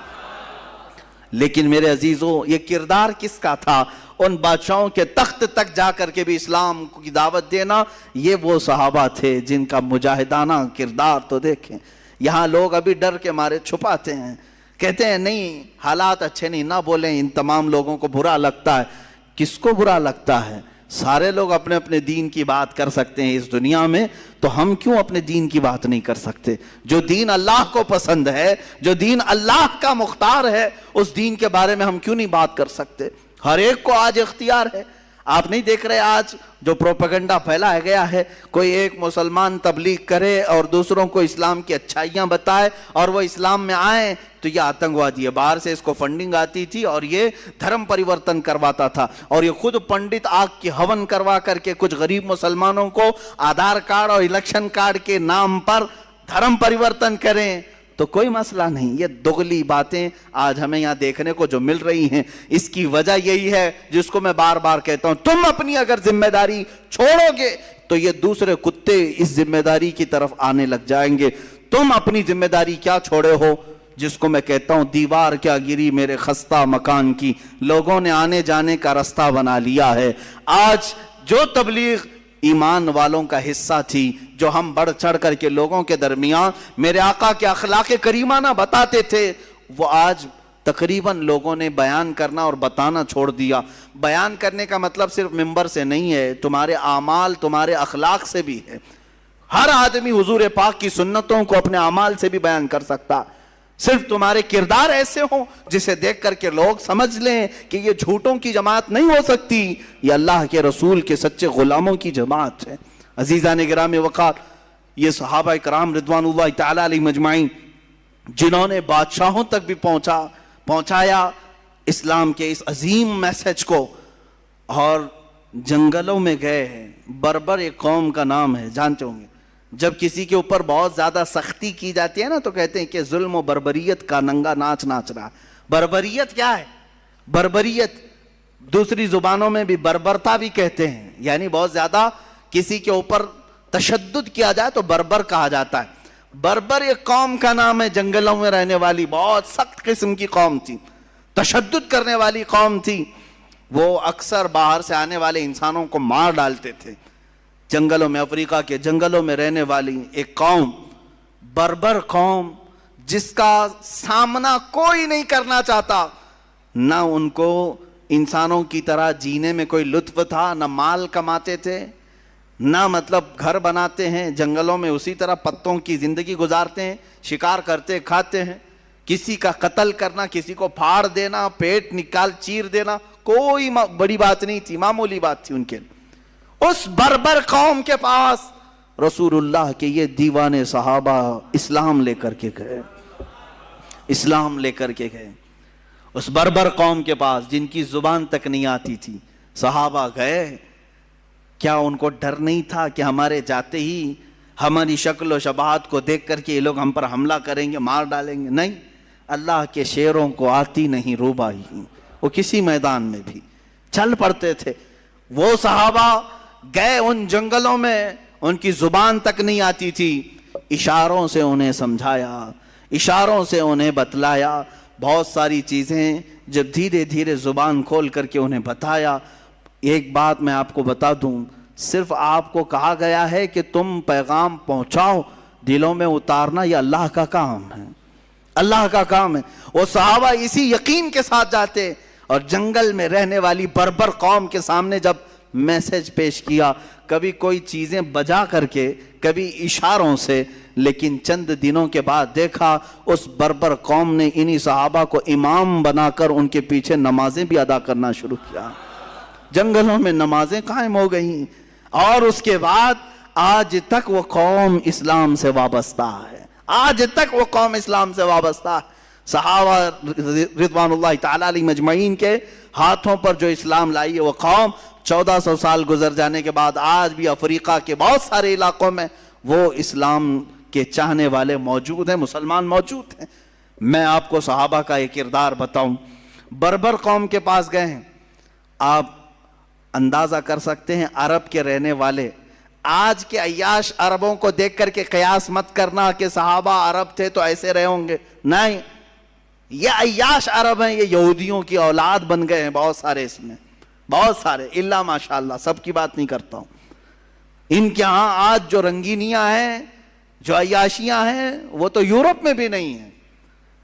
لیکن میرے عزیزوں یہ کردار کس کا تھا؟ ان بادشاہوں کے تخت تک جا کر کے بھی اسلام کی دعوت دینا. یہ وہ صحابہ تھے جن کا مجاہدانہ کردار تو دیکھیں. یہاں لوگ ابھی ڈر کے مارے چھپاتے ہیں, کہتے ہیں نہیں حالات اچھے نہیں, نہ بولیں, ان تمام لوگوں کو برا لگتا ہے. کس کو برا لگتا ہے؟ سارے لوگ اپنے اپنے دین کی بات کر سکتے ہیں اس دنیا میں, تو ہم کیوں اپنے دین کی بات نہیں کر سکتے؟ جو دین اللہ کو پسند ہے, جو دین اللہ کا مختار ہے, اس دین کے بارے میں ہم کیوں نہیں بات کر سکتے؟ ہر ایک کو آج اختیار ہے. آپ نہیں دیکھ رہے آج جو پروپیگنڈا پھیلایا گیا ہے, کوئی ایک مسلمان تبلیغ کرے اور دوسروں کو اسلام کی اچھائیاں بتائے اور وہ اسلام میں آئیں تو یہ آتنکوادی ہے. باہر سے اس کو فنڈنگ آتی تھی اور یہ دھرم پریورتن کرواتا تھا, اور یہ خود پنڈت آگ کی ہون کروا کر کے کچھ غریب مسلمانوں کو آدھار کارڈ اور الیکشن کارڈ کے نام پر دھرم پریورتن کریں. تو کوئی مسئلہ نہیں. یہ دگلی باتیں آج ہمیں یہاں دیکھنے کو جو مل رہی ہیں، اس کی وجہ یہی ہے جس کو میں بار بار کہتا ہوں، تم اپنی اگر ذمہ داری چھوڑو گے تو یہ دوسرے کتے اس ذمہ داری کی طرف آنے لگ جائیں گے. تم اپنی ذمہ داری کیا چھوڑے ہو؟ جس کو میں کہتا ہوں دیوار کیا گری میرے خستہ مکان کی، لوگوں نے آنے جانے کا رستہ بنا لیا ہے. آج جو تبلیغ ایمان والوں کا حصہ تھی، جو ہم بڑھ چڑھ کر کے لوگوں کے درمیان میرے آقا کے اخلاق کریمانہ بتاتے تھے، وہ آج تقریباً لوگوں نے بیان کرنا اور بتانا چھوڑ دیا. بیان کرنے کا مطلب صرف ممبر سے نہیں ہے، تمہارے اعمال تمہارے اخلاق سے بھی ہے. ہر آدمی حضور پاک کی سنتوں کو اپنے اعمال سے بھی بیان کر سکتا. صرف تمہارے کردار ایسے ہوں جسے دیکھ کر کے لوگ سمجھ لیں کہ یہ جھوٹوں کی جماعت نہیں ہو سکتی، یہ اللہ کے رسول کے سچے غلاموں کی جماعت ہے. عزیزان گرامی وقار، یہ صحابہ کرام رضوان اللہ تعالی علیہ مجمعین جنہوں نے بادشاہوں تک بھی پہنچایا اسلام کے اس عظیم میسج کو، اور جنگلوں میں گئے ہیں. بربر ایک قوم کا نام ہے، جانتے ہوں گے. جب کسی کے اوپر بہت زیادہ سختی کی جاتی ہے نا تو کہتے ہیں کہ ظلم و بربریت کا ننگا ناچ ناچ رہا. بربریت کیا ہے؟ بربریت دوسری زبانوں میں بھی بربرتا بھی کہتے ہیں، یعنی بہت زیادہ کسی کے اوپر تشدد کیا جائے تو بربر کہا جاتا ہے. بربر ایک قوم کا نام ہے، جنگلوں میں رہنے والی بہت سخت قسم کی قوم تھی، تشدد کرنے والی قوم تھی. وہ اکثر باہر سے آنے والے انسانوں کو مار ڈالتے تھے. جنگلوں میں، افریقہ کے جنگلوں میں رہنے والی ایک قوم، بربر قوم، جس کا سامنا کوئی نہیں کرنا چاہتا. نہ ان کو انسانوں کی طرح جینے میں کوئی لطف تھا، نہ مال کماتے تھے، نہ مطلب گھر بناتے ہیں جنگلوں میں اسی طرح پتوں کی زندگی گزارتے ہیں، شکار کرتے کھاتے ہیں. کسی کا قتل کرنا، کسی کو پھاڑ دینا، پیٹ نکال چیر دینا کوئی بڑی بات نہیں تھی، معمولی بات تھی ان کے. اس بربر قوم کے پاس رسول اللہ کے یہ دیوانے صحابہ اسلام لے کر کے گئے. اسلام لے کر کے گئے اس بربر قوم کے پاس جن کی زبان تک نہیں آتی تھی. صحابہ گئے. کیا ان کو ڈر نہیں تھا کہ ہمارے جاتے ہی ہماری شکل و شباہت کو دیکھ کر کے یہ لوگ ہم پر حملہ کریں گے، مار ڈالیں گے؟ نہیں، اللہ کے شیروں کو آتی نہیں روبائی، وہ کسی میدان میں بھی چل پڑتے تھے. وہ صحابہ گئے ان جنگلوں میں، ان کی زبان تک نہیں آتی تھی. اشاروں سے انہیں سمجھایا، اشاروں سے انہیں بتلایا بہت ساری چیزیں. جب دھیرے دھیرے زبان کھول کر کے انہیں بتایا. ایک بات میں آپ کو بتا دوں، صرف آپ کو کہا گیا ہے کہ تم پیغام پہنچاؤ، دلوں میں اتارنا یہ اللہ کا کام ہے، اللہ کا کام ہے. وہ صحابہ اسی یقین کے ساتھ جاتے اور جنگل میں رہنے والی بربر قوم کے سامنے جب میسج پیش کیا، کبھی کوئی چیزیں بجا کر کے، کبھی اشاروں سے، لیکن چند دنوں کے بعد دیکھا اس بربر قوم نے انہی صحابہ کو امام بنا کر ان کے پیچھے نمازیں بھی ادا کرنا شروع کیا. جنگلوں میں نمازیں قائم ہو گئیں، اور اس کے بعد آج تک وہ قوم اسلام سے وابستہ ہے. آج تک وہ قوم اسلام سے وابستہ ہے. صحابہ رضوان اللہ تعالی علیہ مجمعین کے ہاتھوں پر جو اسلام لائی ہے وہ قوم 1400 سال گزر جانے کے بعد آج بھی افریقہ کے بہت سارے علاقوں میں وہ اسلام کے چاہنے والے موجود ہیں، مسلمان موجود ہیں. میں آپ کو صحابہ کا ایک کردار بتاؤں. بربر قوم کے پاس گئے ہیں. آپ اندازہ کر سکتے ہیں عرب کے رہنے والے، آج کے عیاش عربوں کو دیکھ کر کے قیاس مت کرنا کہ صحابہ عرب تھے تو ایسے رہے ہوں گے. نہیں، یہ عیاش عرب ہیں، یہ یہودیوں کی اولاد بن گئے ہیں بہت سارے، اس میں بہت سارے، اللہ ماشاءاللہ، سب کی بات نہیں کرتا ہوں. ان کے ہاں آج جو رنگینیاں ہیں، جو عیاشیاں ہیں، وہ تو یورپ میں بھی نہیں ہیں.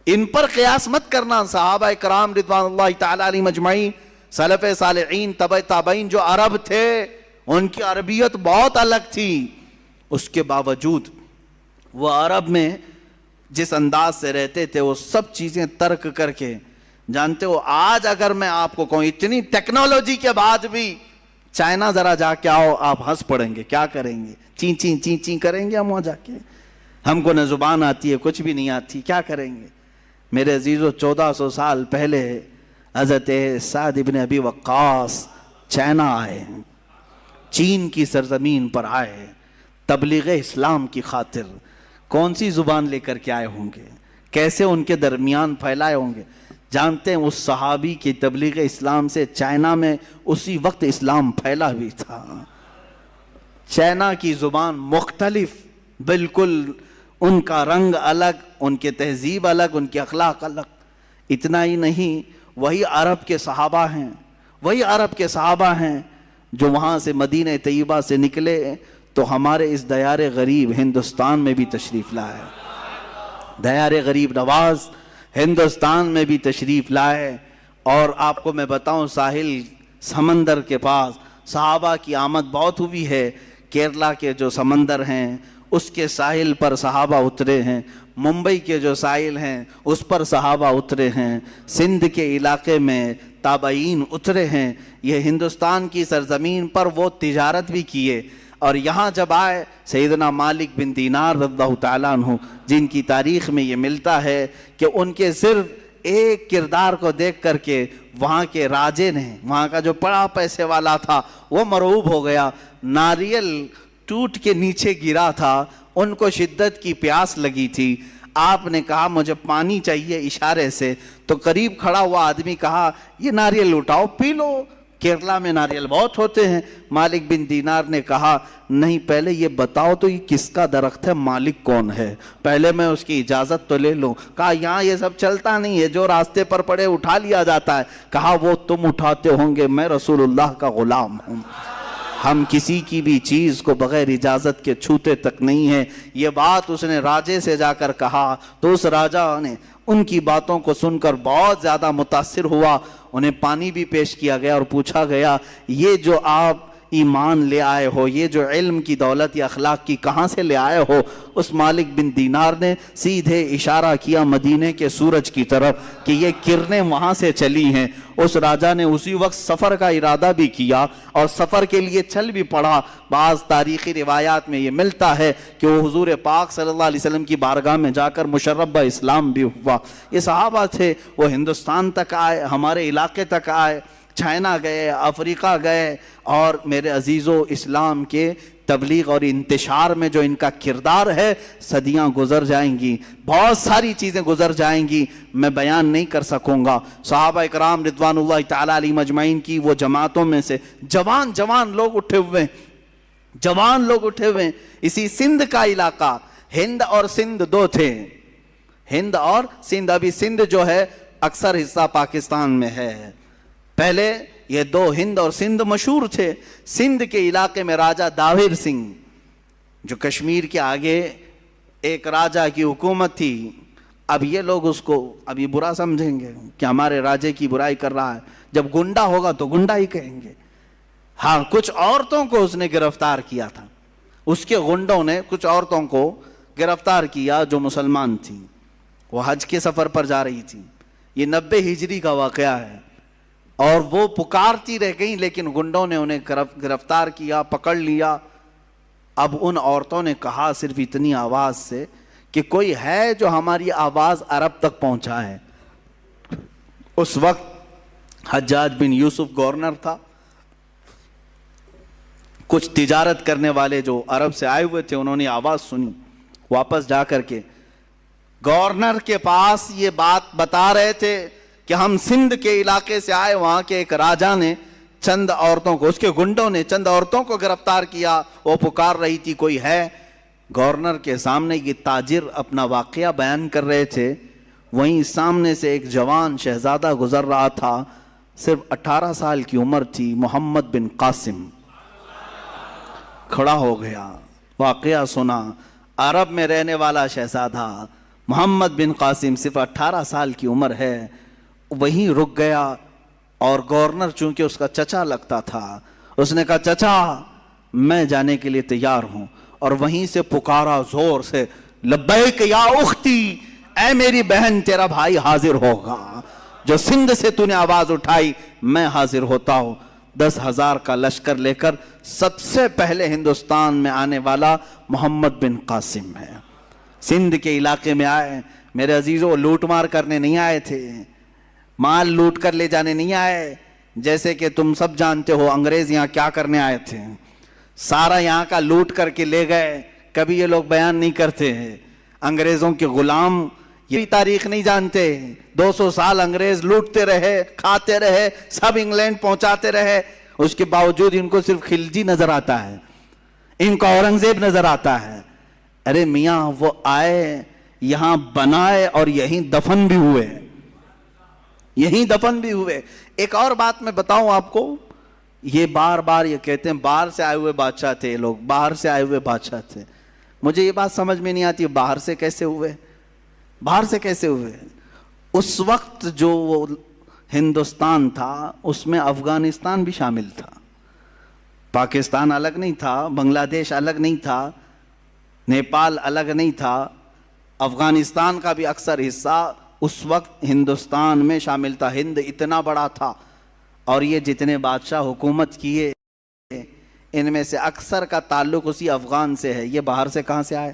ان پر قیاس مت کرنا. صحابہ کرام رضوان اللہ تعالی علیہ مجمعین، سلف صالحین، تبع تابعین جو عرب تھے، ان کی عربیت بہت الگ تھی. اس کے باوجود وہ عرب میں جس انداز سے رہتے تھے وہ سب چیزیں ترک کر کے، جانتے ہو آج اگر میں آپ کو کہوں اتنی ٹیکنالوجی کے بعد بھی چائنا ذرا جا کے آؤ، آپ ہنس پڑیں گے. کیا کریں گے؟ چین چین چین چین کریں گے ہم وہاں جا کے. ہم کو نہ زبان آتی ہے، کچھ بھی نہیں آتی، کیا کریں گے؟ میرے عزیزو، 1400 سال پہلے حضرت سعد ابن ابی وقاص چائنا آئے ہیں، چین کی سرزمین پر آئے تبلیغ اسلام کی خاطر. کون سی زبان لے کر کے آئے ہوں گے؟ کیسے ان کے درمیان پھیلائے ہوں گے. جانتے ہیں اس صحابی کی تبلیغ اسلام سے چائنا میں اسی وقت اسلام پھیلا بھی تھا. چائنا کی زبان مختلف بالکل، ان کا رنگ الگ، ان کے تہذیب الگ، ان کے اخلاق الگ. اتنا ہی نہیں، وہی عرب کے صحابہ ہیں، وہی عرب کے صحابہ ہیں جو وہاں سے مدینہ طیبہ سے نکلے تو ہمارے اس دیار غریب ہندوستان میں بھی تشریف لائے. دیار غریب نواز ہندوستان میں بھی تشریف لائے. اور آپ کو میں بتاؤں، ساحل سمندر کے پاس صحابہ کی آمد بہت ہوئی ہے. کیرلا کے جو سمندر ہیں اس کے ساحل پر صحابہ اترے ہیں، ممبئی کے جو ساحل ہیں اس پر صحابہ اترے ہیں، سندھ کے علاقے میں تابعین اترے ہیں. یہ ہندوستان کی سرزمین پر وہ تجارت بھی کیے. اور یہاں جب آئے سیدنا مالک بن دینار رضی اللہ تعالیٰ عنہ، جن کی تاریخ میں یہ ملتا ہے کہ ان کے صرف ایک کردار کو دیکھ کر کے وہاں کے راجے نے، وہاں کا جو بڑا پیسے والا تھا وہ مرعوب ہو گیا. ناریل ٹوٹ کے نیچے گرا تھا، ان کو شدت کی پیاس لگی تھی. آپ نے کہا مجھے پانی چاہیے اشارے سے، تو قریب کھڑا ہوا آدمی کہا یہ ناریل اٹھاؤ پی لو، کیرلا میں ناریل بہت ہوتے ہیں. مالک بن دینار نے کہا نہیں، پہلے یہ بتاؤ تو یہ کس کا درخت ہے، مالک کون ہے، پہلے میں اس کی اجازت تو لے لوں. کہا یہاں یہ سب چلتا نہیں ہے، جو راستے پر پڑے اٹھا لیا جاتا ہے. کہا وہ تم اٹھاتے ہوں گے، میں رسول اللہ کا غلام ہوں، ہم کسی کی بھی چیز کو بغیر اجازت کے چھوتے تک نہیں ہیں. یہ بات اس نے راجے سے جا کر کہا تو اس راجہ نے ان کی باتوں کو سن کر بہت زیادہ متاثر ہوا. انہیں پانی بھی پیش کیا گیا اور پوچھا گیا یہ جو آپ ایمان لے آئے ہو، یہ جو علم کی دولت یا اخلاق کی کہاں سے لے آئے ہو؟ اس مالک بن دینار نے سیدھے اشارہ کیا مدینے کے سورج کی طرف کہ یہ کرنیں وہاں سے چلی ہیں. اس راجہ نے اسی وقت سفر کا ارادہ بھی کیا اور سفر کے لیے چل بھی پڑا. بعض تاریخی روایات میں یہ ملتا ہے کہ وہ حضور پاک صلی اللہ علیہ وسلم کی بارگاہ میں جا کر مشرب اسلام بھی ہوا. یہ صحابہ تھے، وہ ہندوستان تک آئے، ہمارے علاقے تک آئے، چائنا گئے، افریقہ گئے. اور میرے عزیزو، اسلام کے تبلیغ اور انتشار میں جو ان کا کردار ہے، صدیاں گزر جائیں گی، بہت ساری چیزیں گزر جائیں گی، میں بیان نہیں کر سکوں گا. صحابہ اکرام رضوان اللہ تعالیٰ علیہم اجمعین کی وہ جماعتوں میں سے جوان لوگ اٹھے ہوئے. اسی سندھ کا علاقہ، ہند اور سندھ دو تھے، ہند اور سندھ. ابھی سندھ جو ہے اکثر حصہ پاکستان میں ہے. پہلے یہ دو ہند اور سندھ مشہور تھے. سندھ کے علاقے میں راجہ داہر سنگھ، جو کشمیر کے آگے ایک راجہ کی حکومت تھی. اب یہ لوگ اس کو ابھی برا سمجھیں گے کہ ہمارے راجے کی برائی کر رہا ہے، جب گنڈا ہوگا تو گنڈا ہی کہیں گے. ہاں، کچھ عورتوں کو اس نے گرفتار کیا تھا، اس کے گنڈوں نے کچھ عورتوں کو گرفتار کیا جو مسلمان تھیں، وہ حج کے سفر پر جا رہی تھی. یہ 90 ہجری کا واقعہ ہے. اور وہ پکارتی رہ گئیں، لیکن گنڈوں نے انہیں گرفتار کیا، پکڑ لیا. اب ان عورتوں نے کہا صرف اتنی آواز سے کہ کوئی ہے جو ہماری آواز عرب تک پہنچائے. اس وقت حجاج بن یوسف گورنر تھا. کچھ تجارت کرنے والے جو عرب سے آئے ہوئے تھے انہوں نے آواز سنی، واپس جا کر کے گورنر کے پاس یہ بات بتا رہے تھے کہ ہم سندھ کے علاقے سے آئے. وہاں کے ایک راجہ نے چند عورتوں کو، اس کے گنڈوں نے چند عورتوں کو گرفتار کیا. وہ پکار رہی تھی کوئی ہے. گورنر کے سامنے یہ تاجر اپنا واقعہ بیان کر رہے تھے. وہیں سامنے سے ایک جوان شہزادہ گزر رہا تھا، صرف 18 سال کی عمر تھی، محمد بن قاسم. کھڑا ہو گیا، واقعہ سنا. عرب میں رہنے والا شہزادہ محمد بن قاسم، صرف 18 سال کی عمر ہے. وہیں رک گیا. اور گورنر چونکہ اس کا چچا لگتا تھا، اس نے کہا چچا میں جانے کے لیے تیار ہوں. اور وہیں سے پکارا زور سے، لبیک یا اختی، اے میری بہن تیرا بھائی حاضر ہوگا. جو سندھ سے تو نے آواز اٹھائی میں حاضر ہوتا ہوں. 10,000 کا لشکر لے کر سب سے پہلے ہندوستان میں آنے والا محمد بن قاسم ہے. سندھ کے علاقے میں آئے. میرے عزیزوں، لوٹ مار کرنے نہیں آئے تھے، مال لوٹ کر لے جانے نہیں آئے. جیسے کہ تم سب جانتے ہو انگریز یہاں کیا کرنے آئے تھے، سارا یہاں کا لوٹ کر کے لے گئے. کبھی یہ لوگ بیان نہیں کرتے ہیں. انگریزوں کے غلام یہ بھی تاریخ نہیں جانتے. 200 سال انگریز لوٹتے رہے, کھاتے رہے, سب انگلینڈ پہنچاتے رہے, اس کے باوجود ان کو صرف خلجی نظر آتا ہے, ان کو اورنگزیب نظر آتا ہے. ارے میاں وہ آئے, یہاں بنائے اور یہیں دفن بھی ہوئے, یہیں دفن بھی ہوئے. ایک اور بات میں بتاؤں آپ کو, یہ بار بار یہ کہتے ہیں باہر سے آئے ہوئے بادشاہ تھے لوگ, باہر سے آئے ہوئے بادشاہ تھے. مجھے یہ بات سمجھ میں نہیں آتی باہر سے کیسے ہوئے, باہر سے کیسے ہوئے. اس وقت جو وہ ہندوستان تھا اس میں افغانستان بھی شامل تھا, پاکستان الگ نہیں تھا, بنگلہ دیش الگ نہیں تھا, نیپال الگ نہیں تھا. افغانستان کا بھی اکثر حصہ اس وقت ہندوستان میں شامل تھا. ہند اتنا بڑا تھا, اور یہ جتنے بادشاہ حکومت کیے ان میں سے اکثر کا تعلق اسی افغان سے ہے. یہ باہر سے کہاں سے آئے؟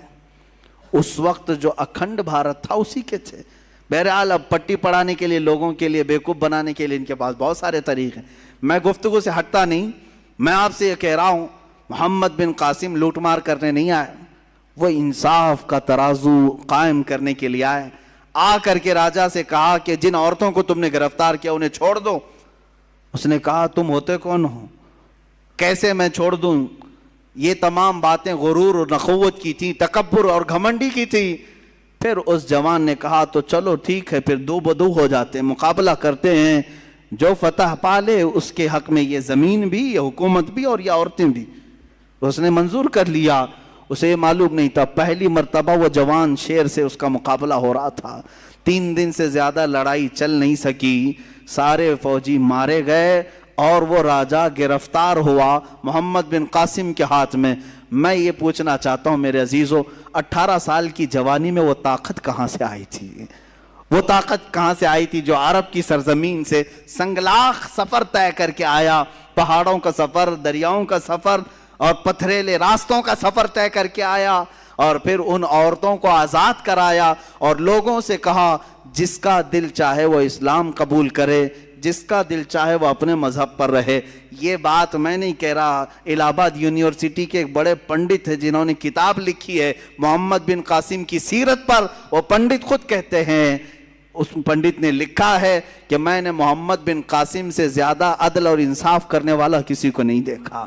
اس وقت جو اکھنڈ بھارت تھا اسی کے تھے. بہرحال اب پٹی پڑھانے کے لیے, لوگوں کے لیے بیوقوف بنانے کے لیے ان کے پاس بہت سارے طریقے ہیں. میں گفتگو سے ہٹتا نہیں, میں آپ سے یہ کہہ رہا ہوں محمد بن قاسم لوٹ مار کرنے نہیں آئے, وہ انصاف کا ترازو قائم کرنے کے لیے آئے. آ کر کے راجا سے کہا کہ جن عورتوں کو تم نے گرفتار کیا انہیں چھوڑ دو. اس نے کہا تم ہوتے کون ہو, کیسے میں چھوڑ دوں؟ یہ تمام باتیں غرور اور نخوت کی تھی, تکبر اور گھمنڈی کی تھی. پھر اس جوان نے کہا تو چلو ٹھیک ہے, پھر دو بدو ہو جاتے ہیں, مقابلہ کرتے ہیں, جو فتح پالے اس کے حق میں یہ زمین بھی, یہ حکومت بھی, اور یہ عورتیں بھی. اس نے منظور کر لیا. اسے معلوم نہیں تھا پہلی مرتبہ وہ جوان شیر سے اس کا مقابلہ ہو رہا تھا. 3 دن سے زیادہ لڑائی چل نہیں سکی, سارے فوجی مارے گئے اور وہ راجہ گرفتار ہوا محمد بن قاسم کے ہاتھ میں. میں یہ پوچھنا چاہتا ہوں میرے عزیزو, 18 سال کی جوانی میں وہ طاقت کہاں سے آئی تھی؟ وہ طاقت کہاں سے آئی تھی جو عرب کی سرزمین سے سنگلاخ سفر طے کر کے آیا, پہاڑوں کا سفر, دریاؤں کا سفر اور پتھریلے راستوں کا سفر طے کر کے آیا, اور پھر ان عورتوں کو آزاد کرایا اور لوگوں سے کہا جس کا دل چاہے وہ اسلام قبول کرے, جس کا دل چاہے وہ اپنے مذہب پر رہے. یہ بات میں نہیں کہہ رہا, الہ آباد یونیورسٹی کے ایک بڑے پنڈت ہیں جنہوں نے کتاب لکھی ہے محمد بن قاسم کی سیرت پر, وہ پنڈت خود کہتے ہیں, اس پنڈت نے لکھا ہے کہ میں نے محمد بن قاسم سے زیادہ عدل اور انصاف کرنے والا کسی کو نہیں دیکھا.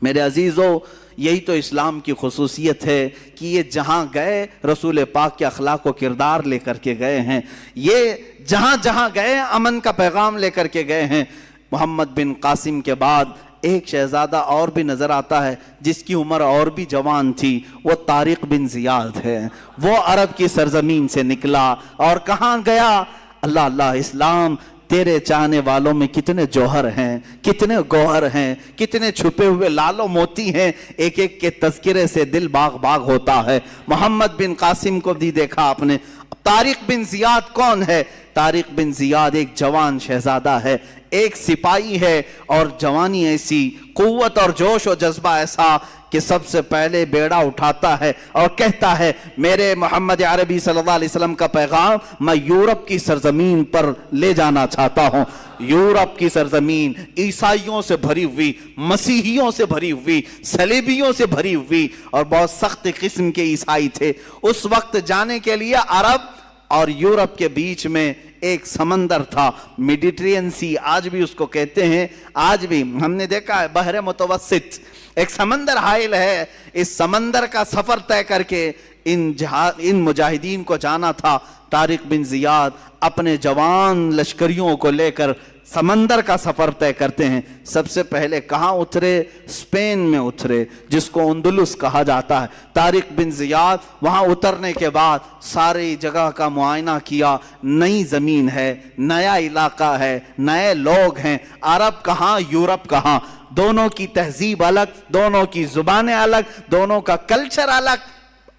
میرے عزیزو, یہی تو اسلام کی خصوصیت ہے کہ یہ جہاں گئے رسول پاک کے اخلاق و کردار لے کر کے گئے ہیں, یہ جہاں جہاں گئے امن کا پیغام لے کر کے گئے ہیں. محمد بن قاسم کے بعد ایک شہزادہ اور بھی نظر آتا ہے جس کی عمر اور بھی جوان تھی, وہ طارق بن زیاد ہے. وہ عرب کی سرزمین سے نکلا اور کہاں گیا؟ اللہ اللہ, اسلام تیرے چاہنے والوں میں کتنے جوہر ہیں, کتنے گوہر ہیں, کتنے چھپے ہوئے لال و موتی ہیں, ایک ایک کے تذکرے سے دل باغ باغ ہوتا ہے. محمد بن قاسم کو بھی دیکھا آپ نے. طارق بن زیاد کون ہے؟ طارق بن زیاد ایک جوان شہزادہ ہے, ایک سپاہی ہے, اور جوانی ایسی, قوت اور جوش و جذبہ ایسا کہ سب سے پہلے بیڑا اٹھاتا ہے اور کہتا ہے میرے محمد عربی صلی اللہ علیہ وسلم کا پیغام میں یورپ کی سرزمین پر لے جانا چاہتا ہوں. یورپ کی سرزمین عیسائیوں سے بھری ہوئی, مسیحیوں سے بھری ہوئی, صلیبیوں سے بھری ہوئی, اور بہت سخت قسم کے عیسائی تھے. اس وقت جانے کے لیے عرب اور یورپ کے بیچ میں ایک سمندر تھا, میڈیٹرین سی آج بھی اس کو کہتے ہیں. آج بھی ہم نے دیکھا ہے بحر متوسط ایک سمندر حائل ہے. اس سمندر کا سفر طے کر کے ان مجاہدین کو جانا تھا. طارق بن زیاد اپنے جوان لشکریوں کو لے کر سمندر کا سفر طے کرتے ہیں. سب سے پہلے کہاں اترے؟ اسپین میں اترے, جس کو اندلس کہا جاتا ہے. طارق بن زیاد وہاں اترنے کے بعد ساری جگہ کا معائنہ کیا. نئی زمین ہے, نیا علاقہ ہے, نئے لوگ ہیں. عرب کہاں, یورپ کہاں, دونوں کی تہذیب الگ, دونوں کی زبانیں الگ, دونوں کا کلچر الگ.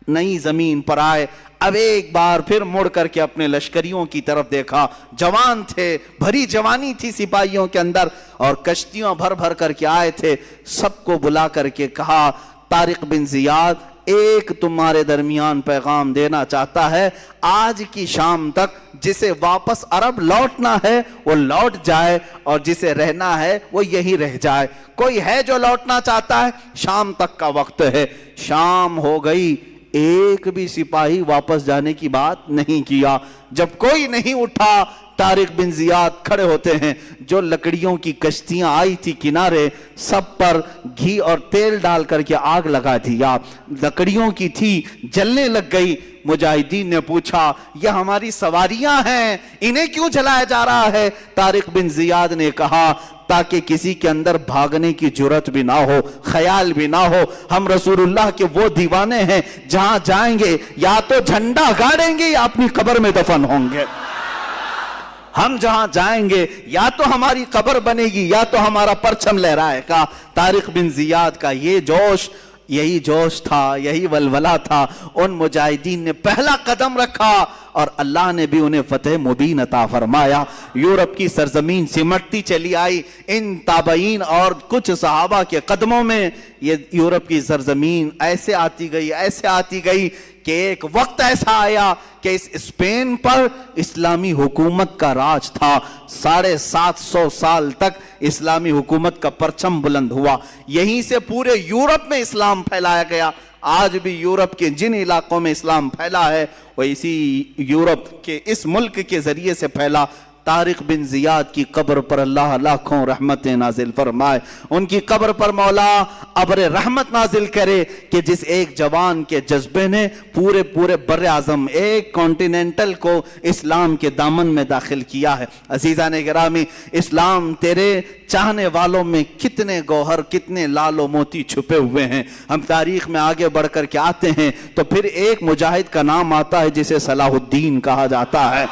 نئی زمین پر آئے. اب ایک بار پھر مڑ کر کے اپنے لشکریوں کی طرف دیکھا. جوان تھے, بھری جوانی تھی سپاہیوں کے اندر, اور کشتیاں بھر بھر کر کے آئے تھے. سب کو بلا کر کے کہا طارق بن زیاد ایک تمہارے درمیان پیغام دینا چاہتا ہے, آج کی شام تک جسے واپس عرب لوٹنا ہے وہ لوٹ جائے, اور جسے رہنا ہے وہ یہی رہ جائے. کوئی ہے جو لوٹنا چاہتا ہے؟ شام تک کا وقت ہے. شام ہو گئی, ایک بھی سپاہی واپس جانے کی بات نہیں کیا۔ جب کوئی نہیں اٹھا، طارق بن زیاد کھڑے ہوتے ہیں، جو لکڑیوں کی کشتیاں آئی تھی کنارے، سب پر گھی اور تیل ڈال کر کے آگ لگا دیا، لکڑیوں کی تھی، جلنے لگ گئی۔ مجاہدین نے پوچھا یہ ہماری سواریاں ہیں، انہیں کیوں جلایا جا رہا ہے؟ طارق بن زیاد نے کہا تاکہ کسی کے اندر بھاگنے کی جرات بھی نہ ہو، خیال بھی نہ ہو۔ ہم رسول اللہ کے وہ دیوانے ہیں، جہاں جائیں گے یا تو جھنڈا گاڑیں گے یا اپنی قبر میں دفن ہوں گے۔ ہم جہاں جائیں گے یا تو ہماری قبر بنے گی یا تو ہمارا پرچم لہرائے گا۔ طارق بن زیاد کا یہ جوش، یہی جوش تھا، یہی ولولہ تھا۔ ان مجاہدین نے پہلا قدم رکھا اور اللہ نے بھی انہیں فتح مبین عطا فرمایا۔ یورپ کی سرزمین سمٹتی چلی آئی ان تابعین اور کچھ صحابہ کے قدموں میں۔ یہ یورپ کی سرزمین ایسے آتی گئی کہ ایک وقت ایسا آیا کہ اس اسپین پر اسلامی حکومت کا راج تھا۔ 750 سال تک اسلامی حکومت کا پرچم بلند ہوا، یہیں سے پورے یورپ میں اسلام پھیلایا گیا۔ آج بھی یورپ کے جن علاقوں میں اسلام پھیلا ہے وہ اسی یورپ کے اس ملک کے ذریعے سے پھیلا۔ طارق بن زیاد کی قبر پر اللہ لاکھوں رحمتیں نازل فرمائے، ان کی قبر پر مولا ابر رحمت نازل کرے کہ جس ایک جوان کے جذبے نے پورے بر اعظم ایک کانٹیننٹل کو اسلام کے دامن میں داخل کیا ہے۔ عزیزان گرامی، اسلام تیرے چاہنے والوں میں کتنے گوہر، کتنے لال و موتی چھپے ہوئے ہیں۔ ہم تاریخ میں آگے بڑھ کر کے آتے ہیں تو پھر ایک مجاہد کا نام آتا ہے جسے صلاح الدین کہا جاتا ہے۔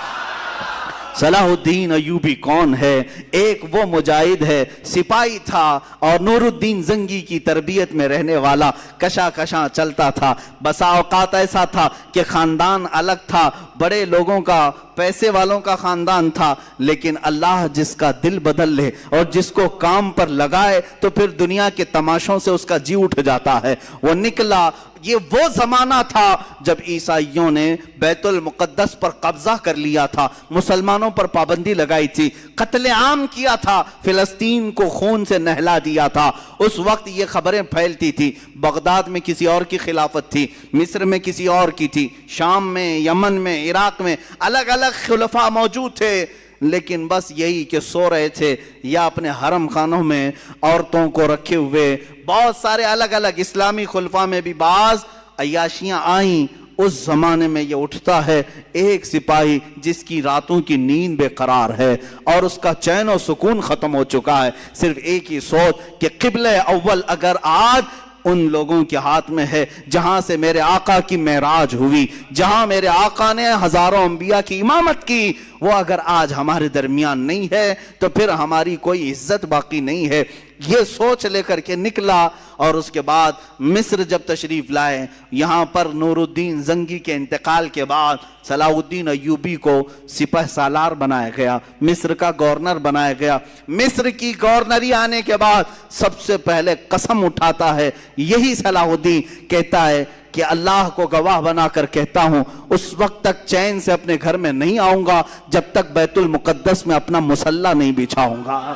صلاح الدین ایوبی کون ہے؟ ایک وہ مجاہد ہے، سپاہی تھا اور نور الدین زنگی کی تربیت میں رہنے والا، کشاں چلتا تھا۔ بسا اوقات ایسا تھا کہ خاندان الگ تھا، بڑے لوگوں کا، پیسے والوں کا خاندان تھا، لیکن اللہ جس کا دل بدل لے اور جس کو کام پر لگائے تو پھر دنیا کے تماشوں سے اس کا جی اٹھ جاتا ہے۔ وہ نکلا۔ یہ وہ زمانہ تھا جب عیسائیوں نے بیت المقدس پر قبضہ کر لیا تھا، مسلمانوں پر پابندی لگائی تھی، قتل عام کیا تھا، فلسطین کو خون سے نہلا دیا تھا۔ اس وقت یہ خبریں پھیلتی تھی، بغداد میں کسی اور کی خلافت تھی، مصر میں کسی اور کی تھی، شام میں، یمن میں، عراق میں الگ الگ خلفاء موجود تھے، لیکن بس یہی کہ سو رہے تھے یا اپنے حرم خانوں میں عورتوں کو رکھے ہوئے۔ بہت سارے الگ الگ اسلامی خلفاء میں بھی بعض عیاشیاں آئیں۔ اس زمانے میں یہ اٹھتا ہے ایک سپاہی جس کی راتوں کی نیند بے قرار ہے اور اس کا چین و سکون ختم ہو چکا ہے، صرف ایک ہی سوچ کہ قبلہ اول اگر آج ان لوگوں کے ہاتھ میں ہے جہاں سے میرے آقا کی معراج ہوئی، جہاں میرے آقا نے ہزاروں انبیاء کی امامت کی، وہ اگر آج ہمارے درمیان نہیں ہے تو پھر ہماری کوئی عزت باقی نہیں ہے۔ یہ سوچ لے کر کے نکلا اور اس کے بعد مصر جب تشریف لائے، یہاں پر نور الدین زنگی کے انتقال کے بعد صلاح الدین ایوبی کو سپہ سالار بنایا گیا، مصر کا گورنر بنایا گیا۔ مصر کی گورنری آنے کے بعد سب سے پہلے قسم اٹھاتا ہے یہی صلاح الدین، کہتا ہے کہ اللہ کو گواہ بنا کر کہتا ہوں اس وقت تک چین سے اپنے گھر میں نہیں آؤں گا جب تک بیت المقدس میں اپنا مصلی نہیں بچھاؤں گا۔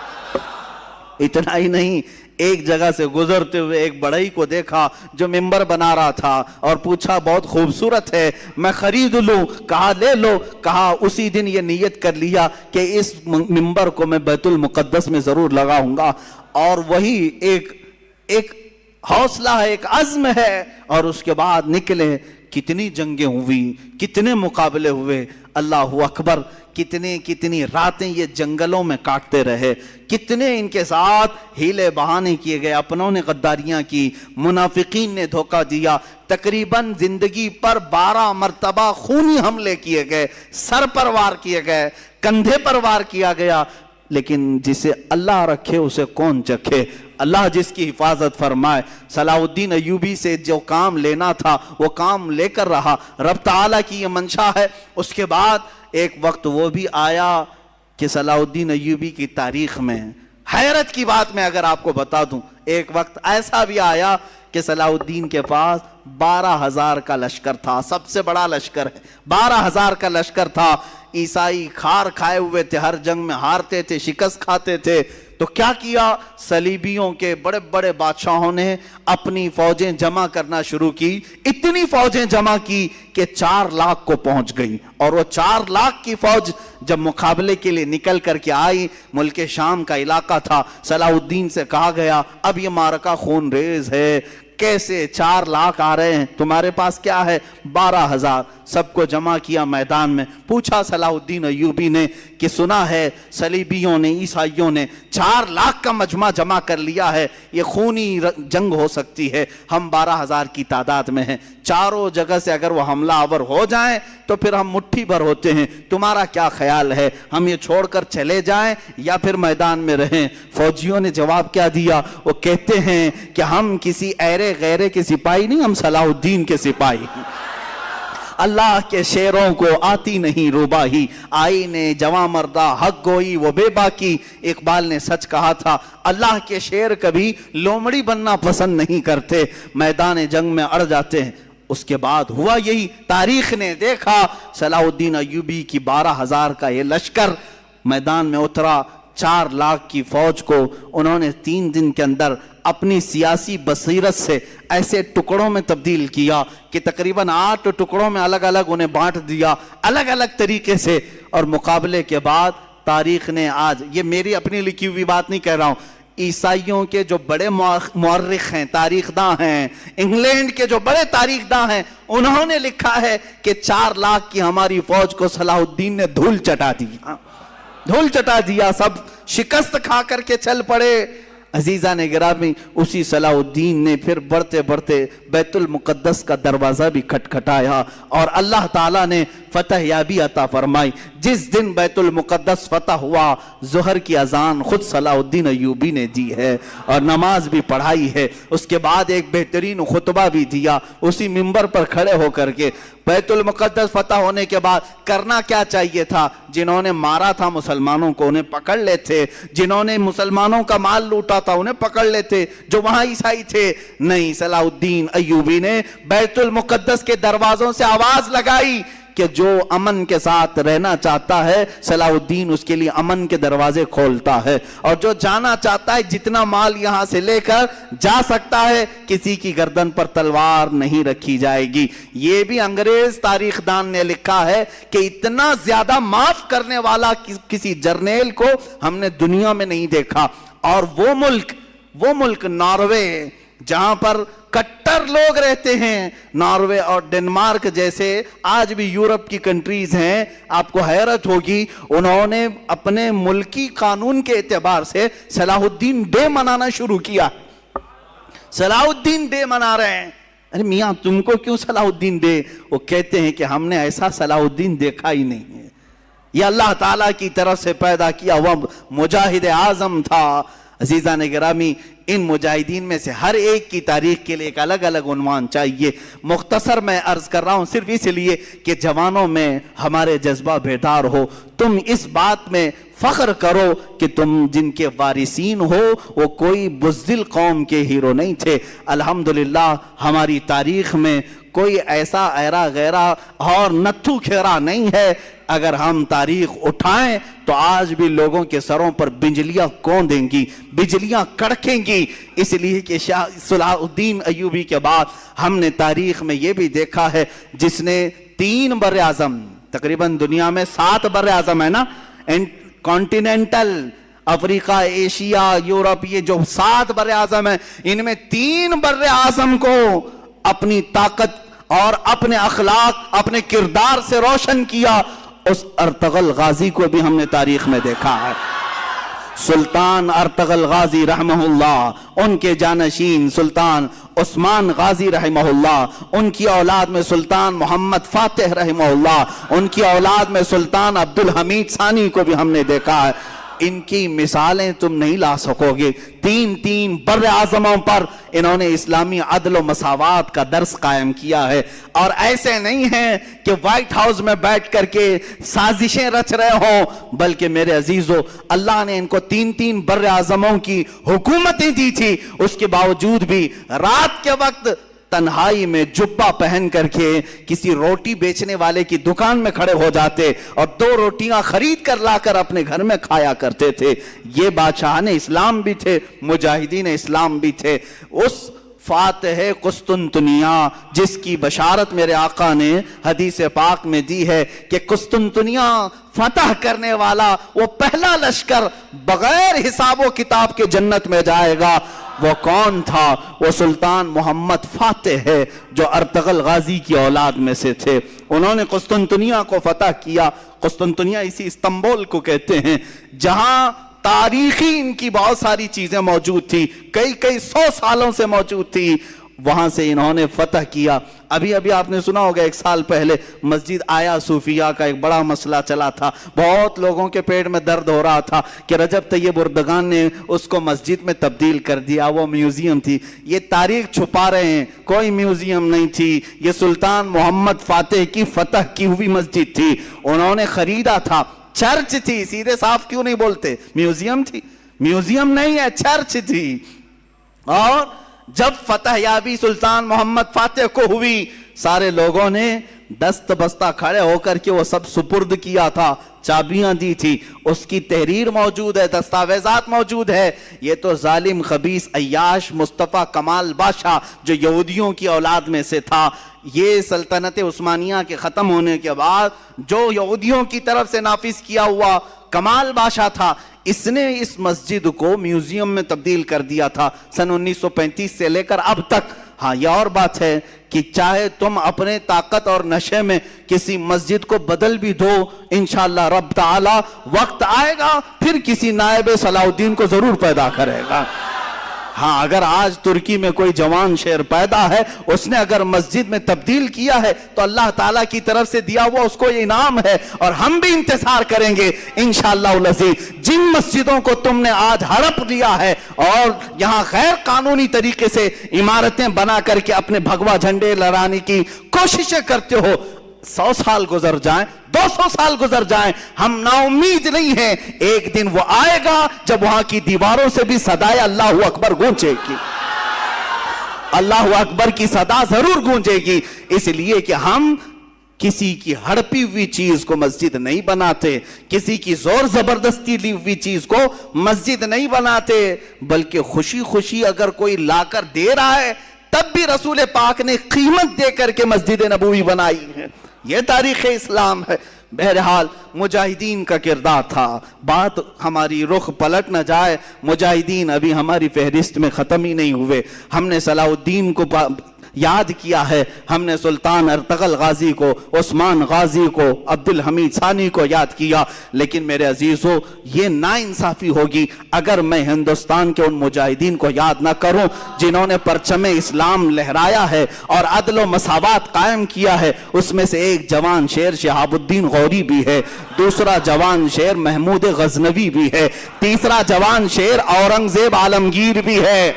اتنا ہی نہیں، ایک جگہ سے گزرتے ہوئے ایک بڑھئی کو دیکھا جو ممبر بنا رہا تھا اور پوچھا بہت خوبصورت ہے، میں خرید لوں؟ کہا لے لو۔ کہا اسی دن یہ نیت کر لیا کہ اس ممبر کو میں بیت المقدس میں ضرور لگاؤں گا، اور وہی ایک حوصلہ ہے، ایک عزم ہے، اور اس کے بعد نکلے۔ کتنی جنگیں ہوئی، کتنے مقابلے ہوئے، اللہ اکبر، کتنی راتیں یہ جنگلوں میں کاٹتے رہے، کتنے ان کے ساتھ ہیلے بہانے کیے گئے، اپنوں نے غداریاں کی، منافقین نے دھوکہ دیا، تقریباً زندگی پر 12 مرتبہ خونی حملے کیے گئے، سر پر وار کیے گئے، کندھے پر وار کیا گیا، لیکن جسے اللہ رکھے اسے کون چکھے، اللہ جس کی حفاظت فرمائے۔ صلاح الدین ایوبی سے جو کام لینا تھا وہ کام لے کر رہا، رب تعالیٰ کی یہ منشا ہے۔ اس کے بعد ایک وقت وہ بھی آیا کہ صلاح الدین ایوبی کی تاریخ میں حیرت کی بات میں اگر آپ کو بتا دوں، ایک وقت ایسا بھی آیا کہ صلاح الدین کے پاس 12,000 کا لشکر تھا، سب سے بڑا لشکر ہے، 12,000 کا لشکر تھا۔ عیسائی کھار کھائے ہوئے تھے، ہر جنگ میں ہارتے تھے، شکست کھاتے تھے، تو کیا کیا؟ صلیبیوں کے بڑے بڑے بادشاہوں نے اپنی فوجیں جمع کرنا شروع کی، اتنی فوجیں جمع کی کہ 4 لاکھ کو پہنچ گئی، اور وہ 4 لاکھ کی فوج جب مقابلے کے لیے نکل کر کے آئی، ملک شام کا علاقہ تھا، صلاح الدین سے کہا گیا اب یہ معرکہ خون ریز ہے، کیسے 4 لاکھ آ رہے ہیں، تمہارے پاس کیا ہے؟ 12,000۔ سب کو جمع کیا میدان میں، پوچھا صلاح الدین ایوبی نے کہ سنا ہے صلیبیوں نے، عیسائیوں نے 4 لاکھ کا مجمع جمع کر لیا ہے، یہ خونی جنگ ہو سکتی ہے، ہم 12,000 کی تعداد میں ہیں، چاروں جگہ سے اگر وہ حملہ آور ہو جائیں تو پھر ہم مٹھی بھر ہوتے ہیں، تمہارا کیا خیال ہے، ہم یہ چھوڑ کر چلے جائیں یا پھر میدان میں رہیں؟ فوجیوں نے جواب کیا دیا؟ وہ کہتے ہیں کہ ہم کسی ایرے غیرے کے سپاہی نہیں، ہم صلاح الدین کے سپاہی ہیں۔ اللہ کے شیروں کو آتی نہیں روباہی، آئی نے جواں مردہ حق گوئی وہ بے باکی۔ اقبال نے سچ کہا تھا، اللہ کے شیر کبھی لومڑی بننا پسند نہیں کرتے، میدان جنگ میں اڑ جاتے ہیں۔ اس کے بعد ہوا یہی، تاریخ نے دیکھا صلاح الدین ایوبی کی 12,000 کا یہ لشکر میدان میں اترا، 4 لاکھ کی فوج کو انہوں نے 3 دن کے اندر اپنی سیاسی بصیرت سے ایسے ٹکڑوں میں تبدیل کیا کہ تقریباً 8 ٹکڑوں میں الگ الگ انہیں بانٹ دیا، الگ الگ طریقے سے۔ اور مقابلے کے بعد تاریخ نے آج، یہ میری اپنی لکھی ہوئی بات نہیں کہہ رہا ہوں، عیسائیوں کے جو بڑے مورخ ہیں، تاریخ داں ہیں، انگلینڈ کے جو بڑے تاریخ داں ہیں، انہوں نے لکھا ہے کہ 4 لاکھ کی ہماری فوج کو صلاح الدین نے دھول چٹا دیا، دھول چٹا دیا، سب شکست کھا کر کے چل پڑے۔ عزیزان گرامی، اسی صلاح الدین نے پھر بڑھتے بڑھتے بیت المقدس کا دروازہ بھی کھٹکھٹایا اور اللہ تعالیٰ نے فتح یابی عطا فرمائی۔ جس دن بیت المقدس فتح ہوا، ظہر کی اذان خود صلاح الدین ایوبی نے دی ہے اور نماز بھی پڑھائی ہے، اس کے بعد ایک بہترین خطبہ بھی دیا اسی منبر پر کھڑے ہو کر کے۔ بیت المقدس فتح ہونے کے بعد کرنا کیا چاہیے تھا؟ جنہوں نے مارا تھا مسلمانوں کو انہیں پکڑ لیتے، جنہوں نے مسلمانوں کا مال لوٹا تھا انہیں پکڑ لیتے، جو وہاں عیسائی تھے۔ نہیں، صلاح الدین ایوبی نے بیت المقدس کے دروازوں سے آواز لگائی کہ جو امن کے ساتھ رہنا چاہتا ہے صلاح الدین اس کے لیے امن کے دروازے کھولتا ہے، اور جو جانا چاہتا ہے جتنا مال یہاں سے لے کر جا سکتا ہے، کسی کی گردن پر تلوار نہیں رکھی جائے گی۔ یہ بھی انگریز تاریخ دان نے لکھا ہے کہ اتنا زیادہ معاف کرنے والا کسی جرنیل کو ہم نے دنیا میں نہیں دیکھا۔ اور وہ ملک ناروے، جہاں پر کٹر لوگ رہتے ہیں، ناروے اور ڈنمارک جیسے آج بھی یورپ کی کنٹریز ہیں، آپ کو حیرت ہوگی، انہوں نے اپنے ملکی قانون کے اعتبار سے صلاح الدین ڈے منانا شروع کیا۔ صلاح الدین ڈے منا رہے ہیں۔ ارے میاں تم کو کیوں صلاح الدین ڈے؟ وہ کہتے ہیں کہ ہم نے ایسا صلاح الدین دیکھا ہی نہیں ہے، یہ اللہ تعالیٰ کی طرف سے پیدا کیا ہوا مجاہد اعظم تھا۔ عزیزان گرامی، ان مجاہدین میں سے ہر ایک کی تاریخ کے لیے ایک الگ الگ عنوان چاہیے۔ مختصر میں عرض کر رہا ہوں صرف اس لیے کہ جوانوں میں ہمارے جذبہ بیدار ہو، تم اس بات میں فخر کرو کہ تم جن کے وارثین ہو وہ کوئی بزدل قوم کے ہیرو نہیں تھے۔ الحمدللہ ہماری تاریخ میں کوئی ایسا ایرا غیرہ اور نتھو کھیرا نہیں ہے۔ اگر ہم تاریخ اٹھائیں تو آج بھی لوگوں کے سروں پر بجلیاں کون دیں گی، بجلیاں کڑکیں گی، اس لیے کہ صلاح الدین ایوبی کے بعد ہم نے تاریخ میں یہ بھی دیکھا ہے جس نے 3 بر اعظم، تقریباً دنیا میں 7 بر اعظم ہے نا، کانٹیننٹل، افریقہ، ایشیا، یورپ، یہ جو 7 بر اعظم ہیں، ان میں 3 بر اعظم کو اپنی طاقت اور اپنے اخلاق، اپنے کردار سے روشن کیا۔ اس ارطغرل غازی کو بھی ہم نے تاریخ میں دیکھا ہے، سلطان ارطغرل غازی رحمہ اللہ، ان کے جانشین سلطان عثمان غازی رحمہ اللہ، ان کی اولاد میں سلطان محمد فاتح رحمہ اللہ، ان کی اولاد میں سلطان عبدالحمید ثانی کو بھی ہم نے دیکھا ہے۔ ان کی مثالیں تم نہیں لا سکو گے۔ 3 بر اعظموں پر انہوں نے اسلامی عدل و مساوات کا درس قائم کیا ہے، اور ایسے نہیں ہیں کہ وائٹ ہاؤس میں بیٹھ کر کے سازشیں رچ رہے ہوں، بلکہ میرے عزیزو اللہ نے ان کو 3 بر اعظموں کی حکومتیں دی تھی، اس کے باوجود بھی رات کے وقت تنہائی میں جبہ پہن کر کے کسی روٹی بیچنے والے کی دکان میں کھڑے ہو جاتے اور 2 روٹیاں خرید کر لا کر اپنے گھر میں کھایا کرتے تھے. یہ بادشاہان اسلام بھی تھے, مجاہدین اسلام بھی تھے. اس فاتح قسطنطنیہ جس کی بشارت میرے آقا نے حدیث پاک میں دی ہے کہ قسطنطنیہ فتح کرنے والا وہ پہلا لشکر بغیر حساب و کتاب کے جنت میں جائے گا, وہ کون تھا؟ وہ سلطان محمد فاتح ہے جو ارطغرل غازی کی اولاد میں سے تھے. انہوں نے قسطنطنیہ کو فتح کیا. قسطنطنیہ اسی استنبول کو کہتے ہیں جہاں تاریخی ان کی بہت ساری چیزیں موجود تھی, کئی 100 سالوں سے موجود تھی. وہاں سے انہوں نے فتح کیا. ابھی آپ نے سنا ہوگا 1 سال پہلے مسجد آیا صوفیہ کا ایک بڑا مسئلہ چلا تھا. بہت لوگوں کے پیٹ میں درد ہو رہا تھا کہ رجب طیب اردگان نے اس کو مسجد میں تبدیل کر دیا, وہ میوزیم تھی. یہ تاریخ چھپا رہے ہیں, کوئی میوزیم نہیں تھی. یہ سلطان محمد فاتح کی فتح کی ہوئی مسجد تھی. انہوں نے خریدا تھا. چرچ تھی, سیدھے صاف کیوں نہیں بولتے؟ میوزیم تھی؟ میوزیم نہیں ہے, چرچ تھی. اور جب فتح یابی سلطان محمد فاتح کو ہوئی, سارے لوگوں نے دست بستہ کھڑے ہو کر کے وہ سب سپرد کیا تھا, چابیاں دی تھی. اس کی تحریر موجود ہے, دستاویزات موجود ہے. یہ تو ظالم خبیث عیاش مصطفیٰ کمال بادشاہ جو یہودیوں کی اولاد میں سے تھا, یہ سلطنت عثمانیہ کے ختم ہونے کے بعد جو یہودیوں کی طرف سے نافذ کیا ہوا کمال بادشاہ تھا, اس نے اس مسجد کو میوزیم میں تبدیل کر دیا تھا سن 1935 سے لے کر اب تک. ہاں یہ اور بات ہے کہ چاہے تم اپنے طاقت اور نشے میں کسی مسجد کو بدل بھی دو, انشاءاللہ رب تعالی وقت آئے گا پھر کسی نائب صلاح الدین کو ضرور پیدا کرے گا. ہاں اگر آج ترکی میں کوئی جوان شیر پیدا ہے, اس نے اگر مسجد میں تبدیل کیا ہے تو اللہ تعالیٰ کی طرف سے دیا ہوا اس کو یہ انعام ہے, اور ہم بھی انتظار کریں گے انشاءاللہ العزیز. جن مسجدوں کو تم نے آج ہڑپ لیا ہے اور یہاں غیر قانونی طریقے سے عمارتیں بنا کر کے اپنے بھگوا جھنڈے لہرانے کی کوششیں کرتے ہو, 100 سال گزر جائیں, 200 سال گزر جائیں, ہم نا امید نہیں ہیں. ایک دن وہ آئے گا جب وہاں کی دیواروں سے بھی صدائے اللہ اکبر گونجے گی, اللہ اکبر کی صدا ضرور گونجے گی. اس لیے کہ ہم کسی کی ہڑپی ہوئی چیز کو مسجد نہیں بناتے, کسی کی زور زبردستی لی ہوئی چیز کو مسجد نہیں بناتے, بلکہ خوشی خوشی اگر کوئی لا کر دے رہا ہے تب بھی رسول پاک نے قیمت دے کر کے مسجد نبوی بنائی ہے. یہ تاریخ اسلام ہے. بہرحال مجاہدین کا کردار تھا. بات ہماری رخ پلٹ نہ جائے, مجاہدین ابھی ہماری فہرست میں ختم ہی نہیں ہوئے. ہم نے صلاح الدین کو یاد کیا ہے, ہم نے سلطان ارطغرل غازی کو, عثمان غازی کو, عبد الحمید ثانی کو یاد کیا, لیکن میرے عزیزو یہ ناانصافی ہوگی اگر میں ہندوستان کے ان مجاہدین کو یاد نہ کروں جنہوں نے پرچم اسلام لہرایا ہے اور عدل و مساوات قائم کیا ہے. اس میں سے ایک جوان شیر شہاب الدین غوری بھی ہے, دوسرا جوان شیر محمود غزنوی بھی ہے, تیسرا جوان شیر اورنگزیب عالمگیر بھی ہے.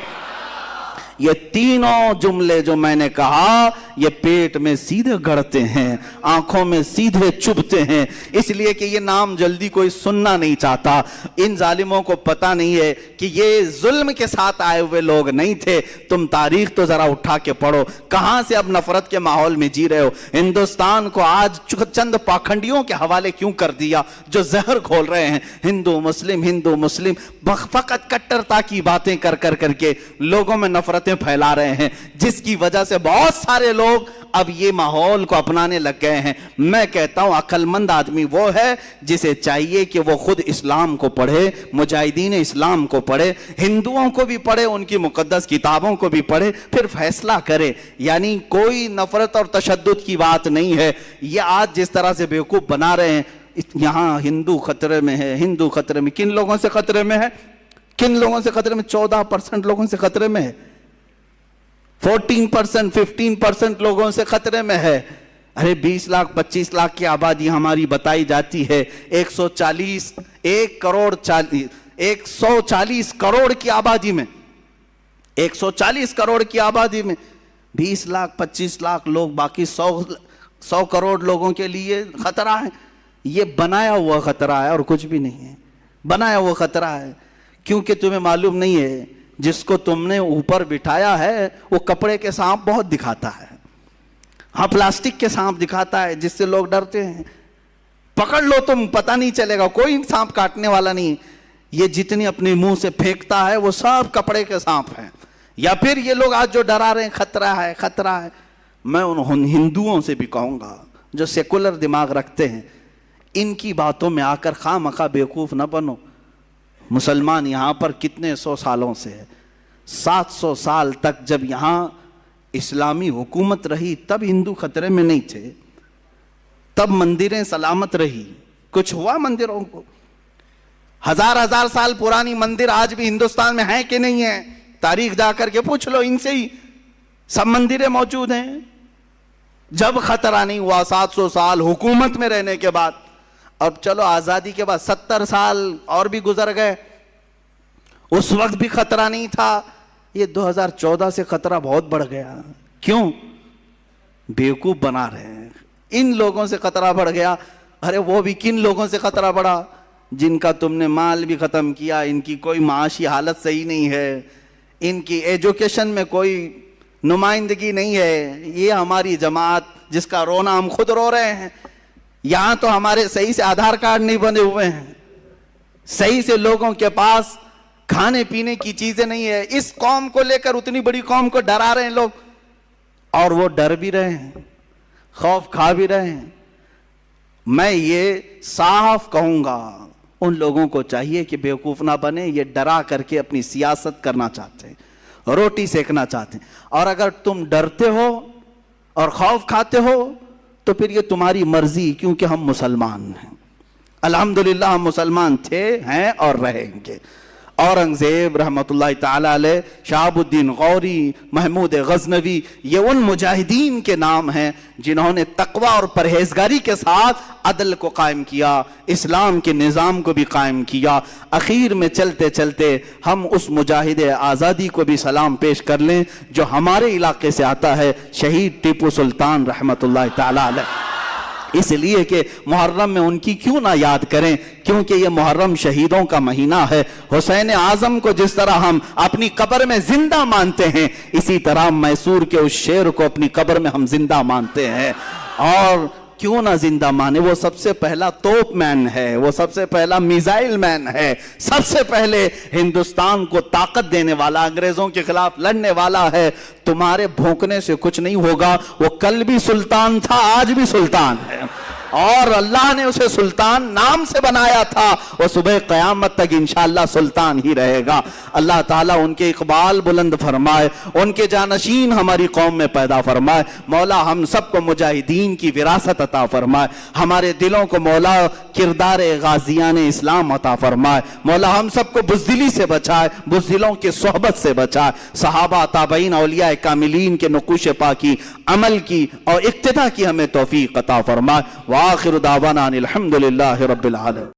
یہ تینوں جملے جو میں نے کہا یہ پیٹ میں سیدھے گڑتے ہیں, آنکھوں میں سیدھے چبھتے ہیں, اس لیے کہ یہ نام جلدی کوئی سننا نہیں چاہتا. ان ظالموں کو پتہ نہیں ہے کہ یہ ظلم کے ساتھ آئے ہوئے لوگ نہیں تھے. تم تاریخ تو ذرا اٹھا کے پڑھو, کہاں سے اب نفرت کے ماحول میں جی رہے ہو. ہندوستان کو آج چند پاکھنڈیوں کے حوالے کیوں کر دیا جو زہر کھول رہے ہیں, ہندو مسلم فقط کٹرتا کی باتیں کر کے لوگوں میں نفرتیں پھیلا رہے ہیں, جس کی وجہ سے بہت سارے لوگ اب یہ ماحول کو اپنانے لگ گئے ہیں. میں کہتا ہوں عقل مند آدمی وہ ہے جسے چاہیے کہ وہ خود اسلام کو پڑھے, مجاہدین اسلام کو پڑھے, ہندوؤں کو بھی پڑھے, ان کی مقدس کتابوں کو بھی پڑھے, پھر فیصلہ کرے. یعنی کوئی نفرت اور تشدد کی بات نہیں ہے. یہ آج جس طرح سے بیوقوف بنا رہے ہیں, یہاں ہندو خطرے میں ہے, ہندو خطرے میں, کن لوگوں سے خطرے میں ہے, کن لوگوں سے خطرے میں؟ 14% لوگوں سے خطرے میں ہے, 14% 15% لوگوں سے خطرے میں ہے. ارے 20 لاکھ 25 لاکھ کی آبادی ہماری بتائی جاتی ہے, 140 کروڑ کی آبادی میں, 140 کروڑ کی آبادی میں 20 لاکھ 25 لاکھ لوگ, باقی 100 کروڑ لوگوں کے لیے خطرہ ہے. یہ بنایا ہوا خطرہ ہے اور کچھ بھی نہیں ہے, بنایا ہوا خطرہ ہے. کیونکہ تمہیں معلوم نہیں ہے جس کو تم نے اوپر بٹھایا ہے وہ کپڑے کے سانپ بہت دکھاتا ہے، ہاں پلاسٹک کے سانپ دکھاتا ہے جس سے لوگ ڈرتے ہیں، پکڑ لو تم پتہ نہیں چلے گا، کوئی سانپ کاٹنے والا نہیں۔ یہ جتنی اپنے منہ سے پھینکتا ہے وہ سب کپڑے کے سانپ ہیں۔ یا پھر یہ لوگ آج جو ڈرا رہے ہیں خطرہ ہے خطرہ ہے، میں ان ہندوؤں سے بھی کہوں گا جو سیکولر دماغ رکھتے ہیں، ان کی باتوں میں آ کر خواہ مخواہ بیوقوف نہ بنو۔ مسلمان یہاں پر کتنے سو سالوں سے ہے، 700 سال تک جب یہاں اسلامی حکومت رہی تب ہندو خطرے میں نہیں تھے، تب مندریں سلامت رہی، کچھ ہوا مندروں کو؟ ہزار سال پرانی مندر آج بھی ہندوستان میں ہیں کہ نہیں ہیں؟ تاریخ جا کر کے پوچھ لو، ان سے ہی سب مندریں موجود ہیں۔ جب خطرہ نہیں ہوا 700 سال حکومت میں رہنے کے بعد، اب چلو آزادی کے بعد 70 سال اور بھی گزر گئے، اس وقت بھی خطرہ نہیں تھا۔ یہ 2014 سے خطرہ بہت بڑھ گیا۔ کیوں؟ بیوقوف بنا رہے ہیں، ان لوگوں سے خطرہ بڑھ گیا۔ ارے وہ بھی کن لوگوں سے خطرہ بڑھا؟ جن کا تم نے مال بھی ختم کیا، ان کی کوئی معاشی حالت صحیح نہیں ہے، ان کی ایجوکیشن میں کوئی نمائندگی نہیں ہے۔ یہ ہماری جماعت جس کا رونا ہم خود رو رہے ہیں، یہاں تو ہمارے صحیح سے آدھار کارڈ نہیں بنے ہوئے ہیں، صحیح سے لوگوں کے پاس کھانے پینے کی چیزیں نہیں ہے۔ اس قوم کو لے کر اتنی بڑی قوم کو ڈرا رہے ہیں لوگ، اور وہ ڈر بھی رہے ہیں، خوف کھا بھی رہے ہیں۔ میں یہ صاف کہوں گا، ان لوگوں کو چاہیے کہ بیوقوف نہ بنے، یہ ڈرا کر کے اپنی سیاست کرنا چاہتے ہیں، روٹی سیکنا چاہتے ہیں۔ اور اگر تم ڈرتے ہو اور خوف کھاتے ہو تو پھر یہ تمہاری مرضی، کیونکہ ہم مسلمان ہیں، الحمدللہ ہم مسلمان تھے، ہیں اور رہیں گے۔ اورنگزیب رحمت اللہ تعالیٰ علیہ، شہاب الدین غوری، محمود غزنوی، یہ ان مجاہدین کے نام ہیں جنہوں نے تقوی اور پرہیزگاری کے ساتھ عدل کو قائم کیا، اسلام کے نظام کو بھی قائم کیا۔ اخیر میں چلتے چلتے ہم اس مجاہد آزادی کو بھی سلام پیش کر لیں جو ہمارے علاقے سے آتا ہے، شہید ٹیپو سلطان رحمت اللہ تعالیٰ علیہ۔ اس لیے کہ محرم میں ان کی کیوں نہ یاد کریں، کیونکہ یہ محرم شہیدوں کا مہینہ ہے۔ حسین اعظم کو جس طرح ہم اپنی قبر میں زندہ مانتے ہیں، اسی طرح میسور کے اس شیر کو اپنی قبر میں ہم زندہ مانتے ہیں۔ اور کیوں نہ زندہ مانے، وہ سب سے پہلا توپ مین ہے، وہ سب سے پہلا میزائل مین ہے، سب سے پہلے ہندوستان کو طاقت دینے والا، انگریزوں کے خلاف لڑنے والا ہے۔ تمہارے بھونکنے سے کچھ نہیں ہوگا، وہ کل بھی سلطان تھا، آج بھی سلطان ہے، اور اللہ نے اسے سلطان نام سے بنایا تھا، وہ صبح قیامت تک انشاءاللہ سلطان ہی رہے گا۔ اللہ تعالیٰ ان کے اقبال بلند فرمائے، ان کے جانشین ہماری قوم میں پیدا فرمائے۔ مولا ہم سب کو مجاہدین کی وراثت عطا فرمائے، ہمارے دلوں کو مولا کردار غازیان اسلام عطا فرمائے۔ مولا ہم سب کو بزدلی سے بچائے، بزدلوں کی صحبت سے بچائے، صحابہ تابعین اولیاء کاملین کے نقوش پاکی عمل کی اور اقتداء کی ہمیں توفیق عطا فرمائے۔ وآخر دعوانا الحمدللہ رب العالمین۔